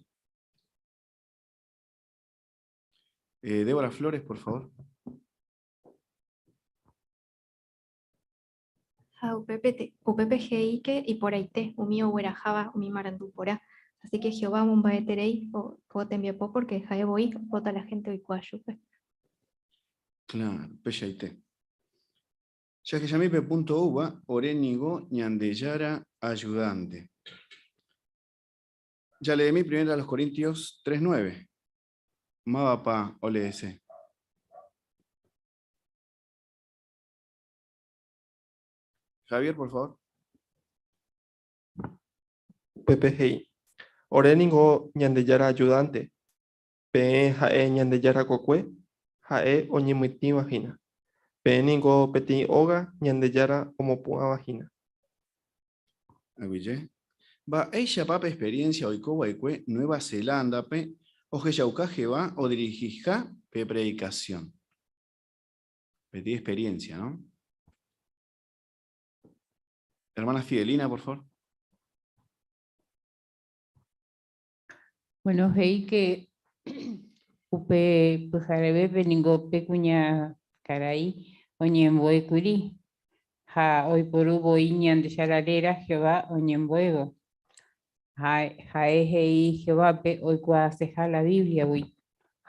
Débora Flores, por favor. UPPGI y por ahí te, umi o huerajaba, umi marandupora. Así que Jehová mumbaeterei o tembiapo porque jae voy vota la gente hoy cuayupe. Claro, pechaite. Ya que llamé punto uva, orénigo ñandeyara ayudante. Ya leí mi primera a los Corintios 3:9. Mabapa olese. Javier, por favor. PPGI. Oreningo ñandeyara ayudante. Pe jae ñandeyara cocue. Jae oñimuiti imagina. Peningo peti oga ñandeyara como pua vagina. Aguille. Va ella papa experiencia oikoba ikue Nueva Zelanda pe oje yaucaje va o dirigija pe predicación. Pedí experiencia, ¿no? Hermana Fidelina, por favor. Bueno, veí que upe pujarebe peningo pecuña caray oñemboe curi. Ha hoy por hubo iñan de charalera Jehová oñemboego. Ha eje Jehová pe hoy cuaseja la Biblia, uy.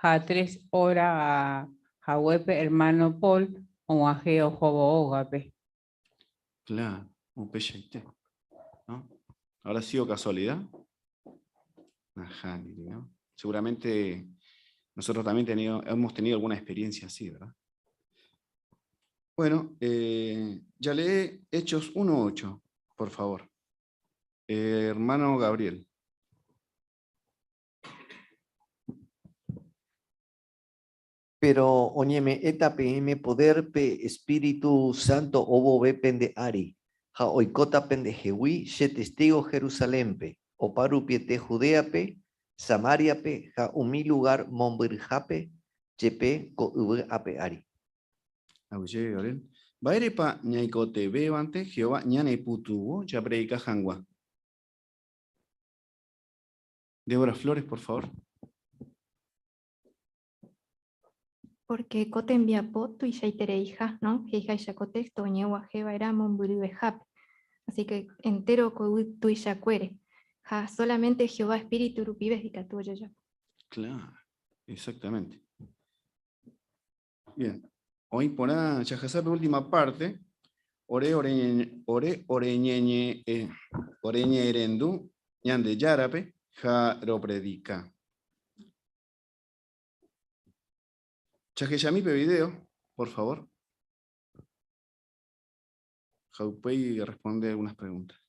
Ha 3 horas a huepe hermano Paul o a geo jobo ogape. Claro, un pecheite, ¿no? ¿Habrá sido casualidad? Ajá, ¿no? Seguramente nosotros también hemos tenido alguna experiencia así, ¿verdad? Bueno, ya lee Hechos 1:8, por favor. Hermano Gabriel. Pero oñeme eta PM poder pe Espíritu Santo obo be pende ari. Ha oikota pende jewi she testigo Jerusalén pe. Oparu piete Judea pe, Samaria pe, ha umi lugar mombirjape, chepe ko uve ape ari. Oye, Gabriel. Bairepa ñaikote bebante Jehová ñane putuvo ya predica jangua. Débora Flores, por favor. Porque coten viapoto y shaitereija, ¿no? Heija y shacotexto, ñewa jeva era monburibejap. Así que entero tu y shacuere. Ja, solamente Jehová espíritu rupives y catuya ya. Claro, exactamente. Bien. Hoy por ahí, Chajasape, última parte. Oreñeñe erendu, ñande yarape, ja ro predica. Chajeyamipe video, por favor. Jaupey responde algunas preguntas.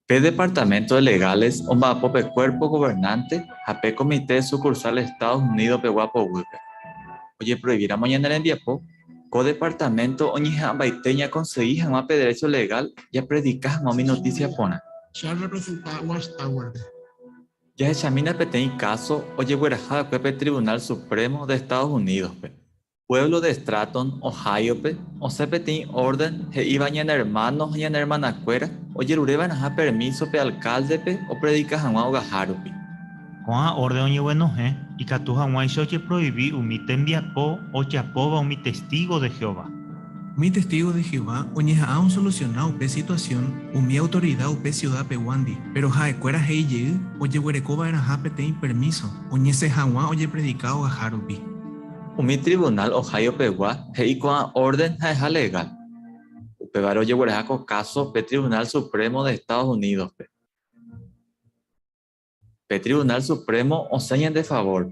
P Departamento de Legales, Omba Pope Cuerpo Gobernante, AP Comité Sucursal Estados Unidos Peguapo Huepe. Oye, prohibirá mañana en Viapo, Co-Departamento Oñija Baiteña conseguija más derecho legal, ya predicas mami noticia pona. Ya representa Watchtower. Ya examina petén caso, oye, Guerajada Cuepe Tribunal Supremo de Estados Unidos, Pueblo de Stratton, Ohio, o sepetín orden, he iban en hermanos y en hermana cuera, o yerureban a permiso pe alcalde o predica jamás gajarupi. Con orden y bueno, y catu jamás se prohibí umite enviapo o chapoba mi testigo de Jehová. Mi testigo de Jehová, oñeja a un solucionado pe situación, mi autoridad pe ciudad pe wandi, pero jae cuera hei ye, oye huerecoba era jape te permiso, oñese jamás oye predicado gajarupi. Mi tribunal Ohio Pegua, hei con orden jaeja legal. Pegaro llevará caso pe Tribunal Supremo de Estados Unidos. Pe Tribunal Supremo o señan de favor.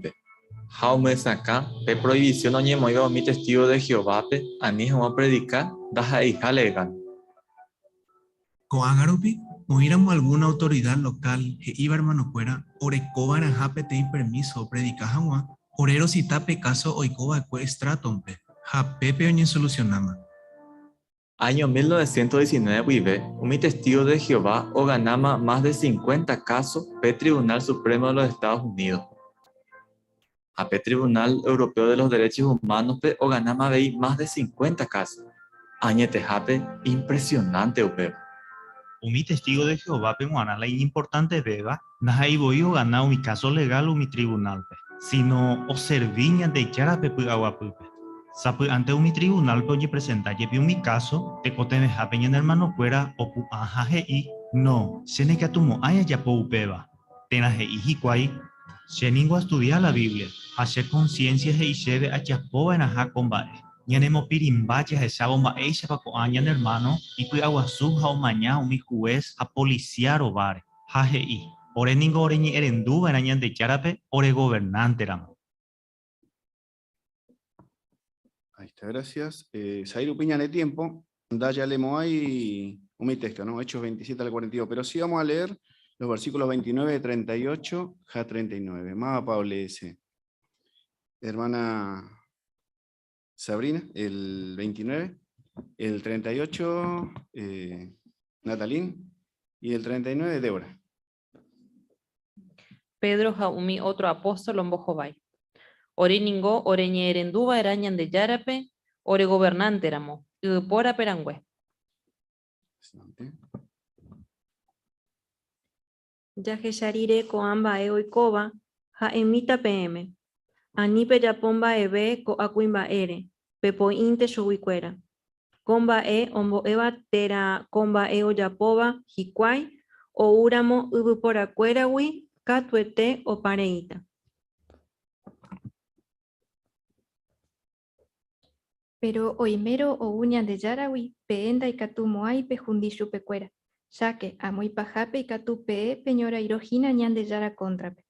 Jaume saca pe prohibición oñe moiba mi testigo de Jehová pe ani a predicar da jaeja legal. Con agarupi, moiramos alguna autoridad local, iba hermano fuera, orecoba en jape te permiso predicar jamás. Orero si tape caso oikoba cue stratompe, ja pepe oñe solucionama. Año 1919 vive, un testigo de Jehová o ganama más de 50 casos pe Tribunal Supremo de los Estados Unidos. A pe Tribunal Europeo de los Derechos Humanos pe o ganama vei más de 50 casos. Añete jape impresionante upe. Un testigo de Jehová pe guana la importante beba, najai voy o ganar mi caso legal o mi tribunal pe. Sino o serviña de yara pepe aguapupe. Sapu ante un tribunal oye presenta yepi un mi caso te coteme japeña en hermano fuera o pu ajaje y no se ne que atumo haya ya po upeba tenaje y hikwai se ningua estudia la Biblia hacer conciencia y cheve a chapo en aja combae ñanemo pirimbache a esa bomba eisa pa ko aña en hermano y pu aguasu ja o maña un mi juez a policiar o bar jaje y ore ningo ore ni erendu en añan de charape ore gobernante ramo. Ahí está, gracias. Zairu Piña de tiempo. Ya leemos ahí un texto, ¿no? Hechos 27 al 42. Pero sí vamos a leer los versículos 29, 38 a 39. Más Pablo ese. Hermana Sabrina, el 29. El 38, Natalín. Y el 39, Débora. Pedro jaumi otro apóstol en Bojobay. Ore ningo, ore ñerenduba erañan de Yarape, ore gobernante éramos, y pora perangüe. Yaje sharire ko amba e oikova, ha emita PM. Anipe yapomba ebe ko akuimba ere, pepo inte shuguikuera. Comba e ombo eva tera comba e oyapova hikuai, o uramo ubupora cuerawi, catuete o pareita. Pero oimero o uñan de Yarawi, peenda y catu moai pejundishu pecuera, ya que amoy pajape y catu pee peñora irojina ñan de Yara contrape.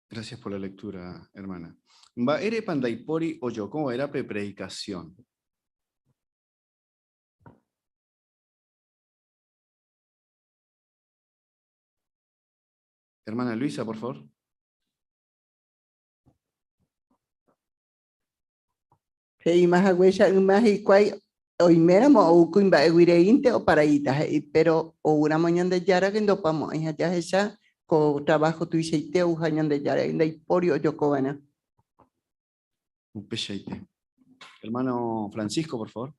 Gracias por la lectura, hermana. Va ere pandaipori o yoko era predicación. Hermana Luisa, por favor. Hey, más agüeya, más y cuay, hoy méramo o cuimba eguireinte o paraíta, pero o una mañana de yara que no pamo, y allá esa con trabajo tu y o jañan de yara, y de porio yo cobana. Un pecheite. Hermano Francisco, por favor.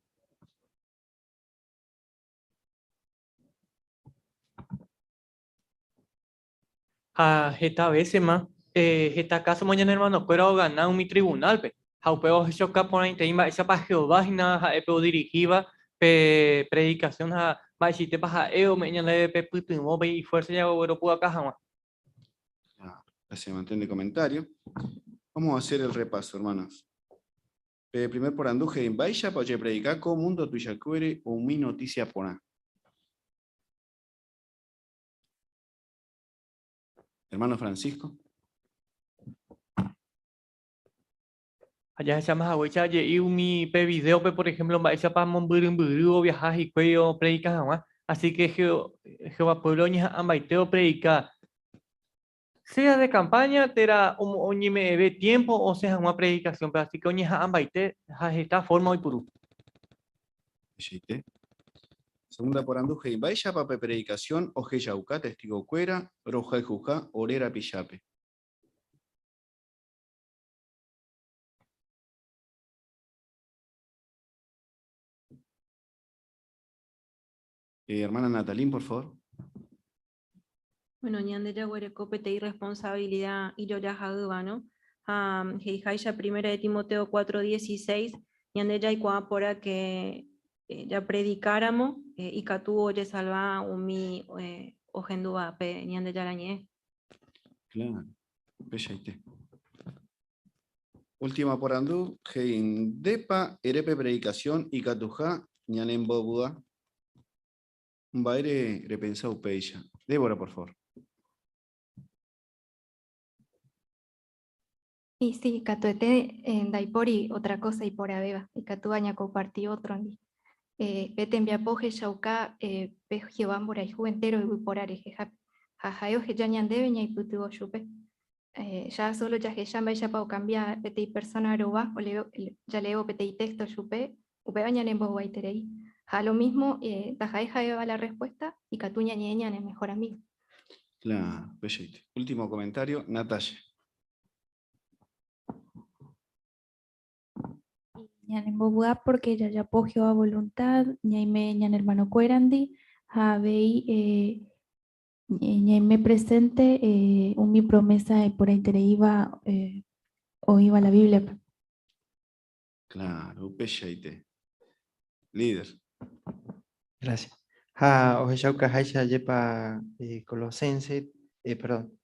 Esta vez más, esta casa mañana hermano, pero ganar un mi tribunal, pe. Haupeo hecho capona inteima esa pa Jehová na epeo dirigiva pe predicación ha ba si te paja eo mañana pe putumo pe y fuerza ya oro puga caja. Se mantiene comentario. Vamos a hacer el repaso, hermanos. Primer por anduje en Baisha, para predicar con mundo tuyacuere o mi noticia pona. Hermano Francisco. Allá se llama Hawaii y mi pe video pe por ejemplo va esa pa monburu viajar y cuello predica jamás. Así que Jehová Polonia ambaiteo predica. Sea de campaña, tera oñime ve tiempo o sea una predicación, pero así que oñe ambaite esta forma hoy puru. Segunda por anduje en Baisha, para predicación o Jeyauca, testigo cuera, roja y juja, orera pichape. Hermana Natalín, por favor. Bueno, ñande ya huerecopete y responsabilidad y yo ya jaguba, ¿no? Heijaisha primera de Timoteo 4:16, ñande ya ikuapora que ya predicáramos y catu oye salva umi ojenduba pe ñande ya arañé. Claro, pechaite. Última por andú, hein depa, erepe predicación y catuja, ñanen bobuda. Baire repensado peisha. Débora, por favor. Y sí, catuete en daipori otra cosa y por abeba, y catuaña compartí otro en pete en viapoje shauka pe jehovambora y entero y por arejeja jajayo que ya ñandebeña y putuo chupe. Ya solo ya que ya vaya para cambiar pete y persona aroba o leo ya leo pete y texto chupe upe bañan en boba y terei. A lo mismo tajaeja eva la respuesta y catuña ñeña en el mejor amigo. Claro, pechaite. Último comentario, Natalia. Ñan bobua porque ya apogio a voluntad, ñaime ñan hermano cuerandi, habei ñaime presente mi promesa por ahí iba o iba la Biblia. Claro, pechaite. Líder. Gracias. Ojeshauka Haisha Yepa Colosense, perdón,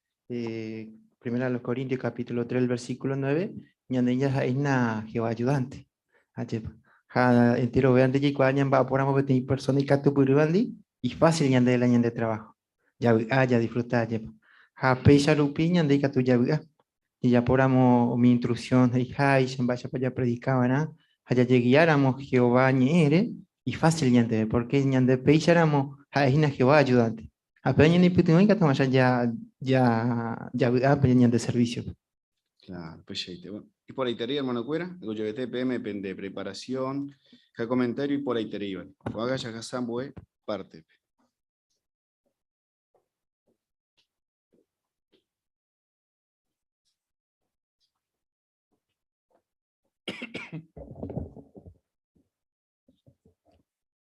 primera a los Corintios capítulo 3, el versículo 9, ñandeña es na Jehová ayudante. Entero vean de que ñan va por amo de persona y catu puribandi y fácil ñande la ñande trabajo. Ya disfrutar yepa. Ha peisha lupi ñande catu ya y ya poramos mi instrucción, y vaya para allá predicaban, allá lleguiáramos Jehová ñere, y fácil ñante, porque ñande peicharamos, ahí Jehová ayudante. Apenas ni putin que estamos ya de servicio. Claro, perfecto. Bueno, y por ahí te hermano Cuera, el GBT PM de preparación, que comentario y por ahí te iban. O haga ya Samboe, parte.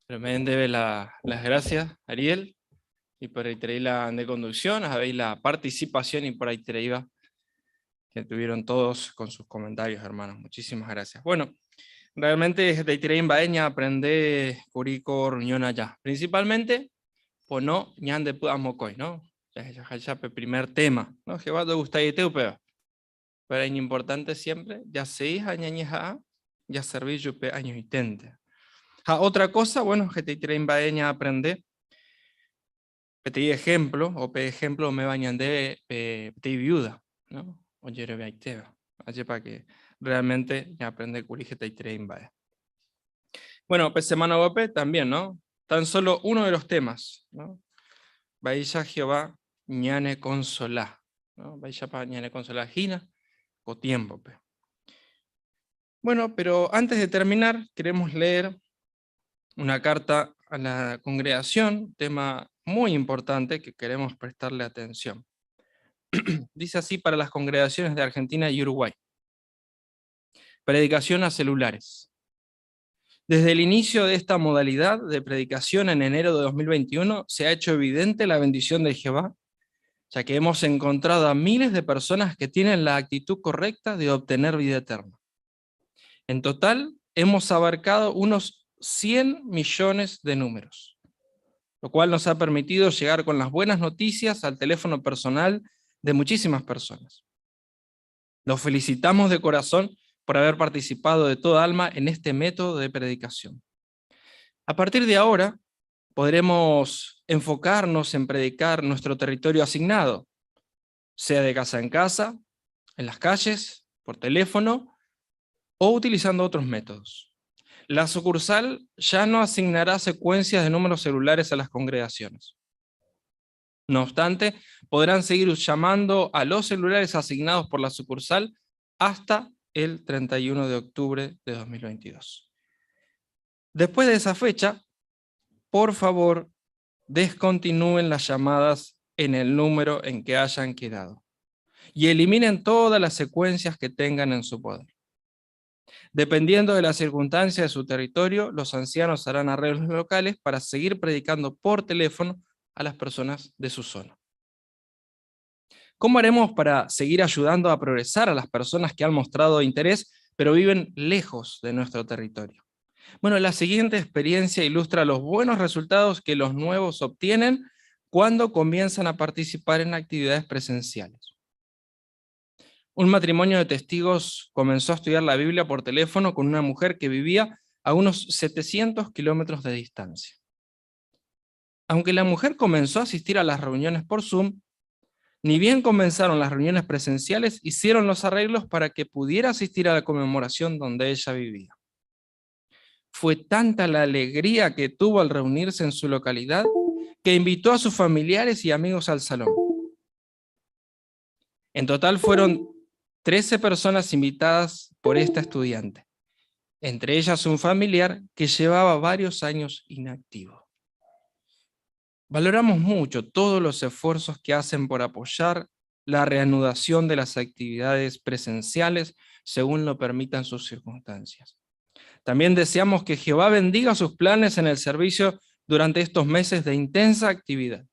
Tremendo las gracias, Ariel, y por ahí te la de conducción, habéis la participación y por ahí te iba que tuvieron todos con sus comentarios, hermanos. Muchísimas gracias. Bueno, realmente desde Tirei Baeña aprendí Curico reunión allá. Principalmente, pues no, ñan de Puamocoy, ¿no? Ya el primer tema, ¿no? Que va a gustar y te pero es importante siempre, ya 6 años ya serví yupe años y tente. Otra cosa, bueno, que te Tirei Baeña aprendí, pedí ejemplo, o pe ejemplo me bañan de pedí viuda, ¿no? O Jerebe Aiteba, allí para que realmente ya aprende Curigeta y Treimbae. Bueno, pues semana Gope también, ¿no? Tan solo uno de los temas, ¿no? Baisha Jehová ñane consolá, ¿no? Baisha pa ñane consolá gina, o tiempo, pe. Bueno, pero antes de terminar, queremos leer una carta a la congregación, tema muy importante que queremos prestarle atención. Dice así para las congregaciones de Argentina y Uruguay. Predicación a celulares. Desde el inicio de esta modalidad de predicación en enero de 2021 se ha hecho evidente la bendición de Jehová, ya que hemos encontrado a miles de personas que tienen la actitud correcta de obtener vida eterna. En total, hemos abarcado unos 100 millones de números, lo cual nos ha permitido llegar con las buenas noticias al teléfono personal de muchísimas personas. Los felicitamos de corazón por haber participado de toda alma en este método de predicación. A partir de ahora, podremos enfocarnos en predicar nuestro territorio asignado, sea de casa en casa, en las calles, por teléfono o utilizando otros métodos. La sucursal ya no asignará secuencias de números celulares a las congregaciones. No obstante, podrán seguir llamando a los celulares asignados por la sucursal hasta el 31 de octubre de 2022. Después de esa fecha, por favor, descontinúen las llamadas en el número en que hayan quedado y eliminen todas las secuencias que tengan en su poder. Dependiendo de la circunstancia de su territorio, los ancianos harán arreglos locales para seguir predicando por teléfono a las personas de su zona. ¿Cómo haremos para seguir ayudando a progresar a las personas que han mostrado interés, pero viven lejos de nuestro territorio? Bueno, la siguiente experiencia ilustra los buenos resultados que los nuevos obtienen cuando comienzan a participar en actividades presenciales. Un matrimonio de testigos comenzó a estudiar la Biblia por teléfono con una mujer que vivía a unos 700 kilómetros de distancia. Aunque la mujer comenzó a asistir a las reuniones por Zoom, ni bien comenzaron las reuniones presenciales, hicieron los arreglos para que pudiera asistir a la conmemoración donde ella vivía. Fue tanta la alegría que tuvo al reunirse en su localidad, que invitó a sus familiares y amigos al salón. En total fueron 13 personas invitadas por esta estudiante, entre ellas un familiar que llevaba varios años inactivo. Valoramos mucho todos los esfuerzos que hacen por apoyar la reanudación de las actividades presenciales según lo permitan sus circunstancias. También deseamos que Jehová bendiga sus planes en el servicio durante estos meses de intensa actividad.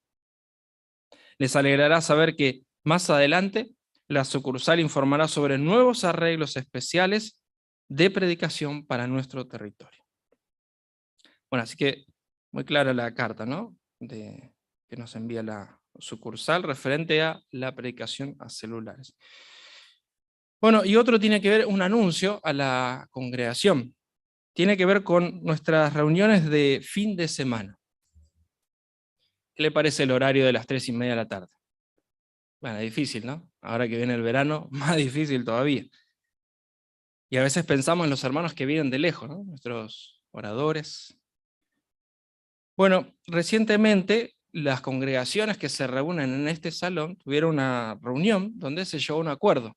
Les alegrará saber que más adelante la sucursal informará sobre nuevos arreglos especiales de predicación para nuestro territorio. Bueno, así que muy clara la carta, ¿no? Que nos envía la sucursal referente a la predicación a celulares. Bueno, y otro tiene que ver un anuncio a la congregación. Tiene que ver con nuestras reuniones de fin de semana. ¿Qué le parece el horario de las 3:30 de la tarde? Bueno, difícil, ¿no? Ahora que viene el verano, más difícil todavía. Y a veces pensamos en los hermanos que vienen de lejos, ¿no? Nuestros oradores. Bueno, recientemente las congregaciones que se reúnen en este salón tuvieron una reunión donde se llegó a un acuerdo,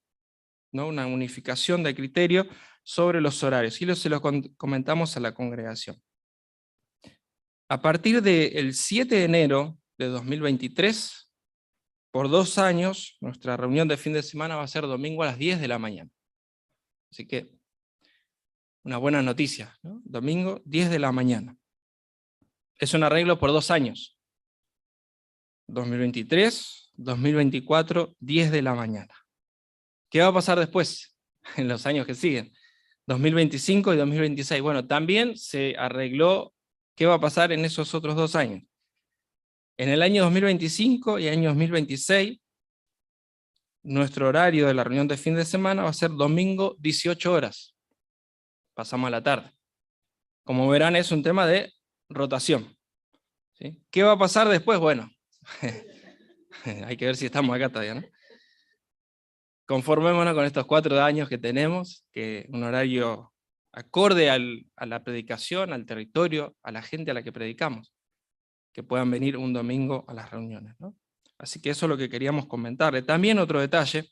¿no? Una unificación de criterio sobre los horarios, y se lo comentamos a la congregación. A partir del 7 de enero de 2023, por 2 años, nuestra reunión de fin de semana va a ser domingo a las 10 de la mañana. Así que, una buena noticia, ¿no? Domingo, 10 de la mañana. Es un arreglo por 2 años. 2023, 2024, 10 de la mañana. ¿Qué va a pasar después? En los años que siguen. 2025 y 2026. Bueno, también se arregló qué va a pasar en esos otros 2 años. En el año 2025 y año 2026, nuestro horario de la reunión de fin de semana va a ser domingo 18 horas. Pasamos a la tarde. Como verán, es un tema de rotación. ¿Sí? ¿Qué va a pasar después? Bueno, hay que ver si estamos acá todavía, ¿no? Conformémonos con estos 4 años que tenemos, que un horario acorde a la predicación, al territorio, a la gente a la que predicamos, que puedan venir un domingo a las reuniones, ¿no? Así que eso es lo que queríamos comentarle. También otro detalle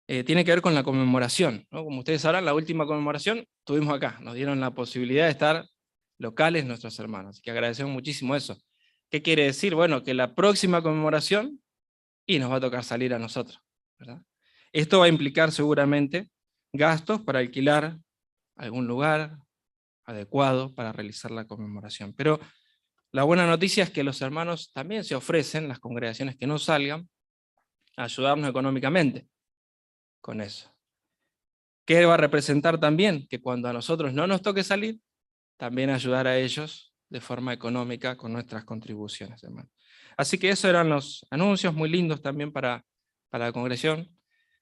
tiene que ver con la conmemoración, ¿no? Como ustedes sabrán, la última conmemoración tuvimos acá, nos dieron la posibilidad de estar locales nuestros hermanos, así que agradecemos muchísimo eso. ¿Qué quiere decir? Bueno, que la próxima conmemoración, y nos va a tocar salir a nosotros, ¿verdad? Esto va a implicar seguramente gastos para alquilar algún lugar adecuado para realizar la conmemoración. Pero la buena noticia es que los hermanos también se ofrecen, las congregaciones que no salgan, a ayudarnos económicamente con eso. ¿Qué va a representar también? Que cuando a nosotros no nos toque salir, también ayudar a ellos de forma económica con nuestras contribuciones, hermanos. Así que esos eran los anuncios muy lindos también para la congregación,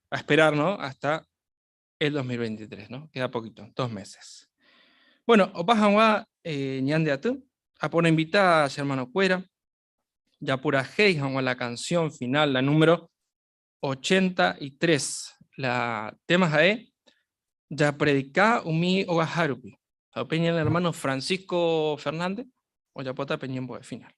a esperar, ¿no? Hasta el 2023, ¿no? Queda poquito, 2 meses. Bueno, opajanwa ñande atu, apona invitada, hermano Cuera, ya pura hey, la canción final, la número 83, la tema jae, ya predica umi ogaharupi, opinión el hermano Francisco Fernández, o ya pota peñembo de final.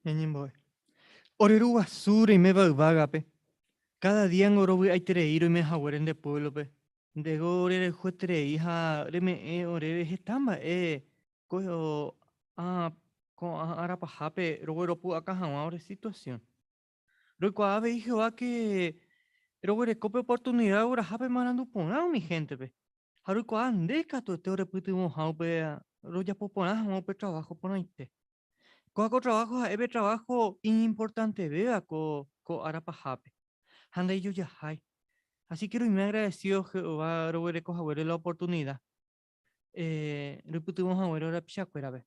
Ñañemboe. Orero basura y me vaga, pe. Cada día en Orobu hay treiro y me jaguaren de pueblo, pe. De gore jue treija, reme orebe estamba, cojo, con arapajape, rogoro pu acá ahora situación. Recuerda, ve, Jehová, que rogore cope oportunidad, ahora jape manando ponao mi gente, pe. Haruko ande cato te ore putimos haupe, roya poponas, haupe trabajo ponaite. Coaco trabajo, ebe trabajo importante, vea, co arapajape. Anda y yo ya hay. Así que me agradecido, Jehová, rogore coja la oportunidad. Reputimos a la pichacuera, ve.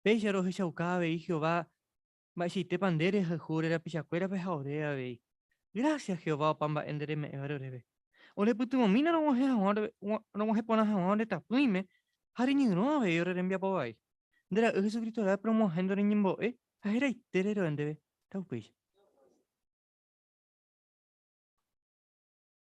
Pecha roje chaucabe y Jehová, va si te pandere, jure la pichacuera, ve jaurea, ve. Gracias, Jehová, pamba endereme, ve. O le putimos mina no vamos a poner a donde está, prime. Hari no ve, yo reenvía por ahí. De la Jesucristo la promoviendo en Nimbo, a era iterero en debe. Tau peixe.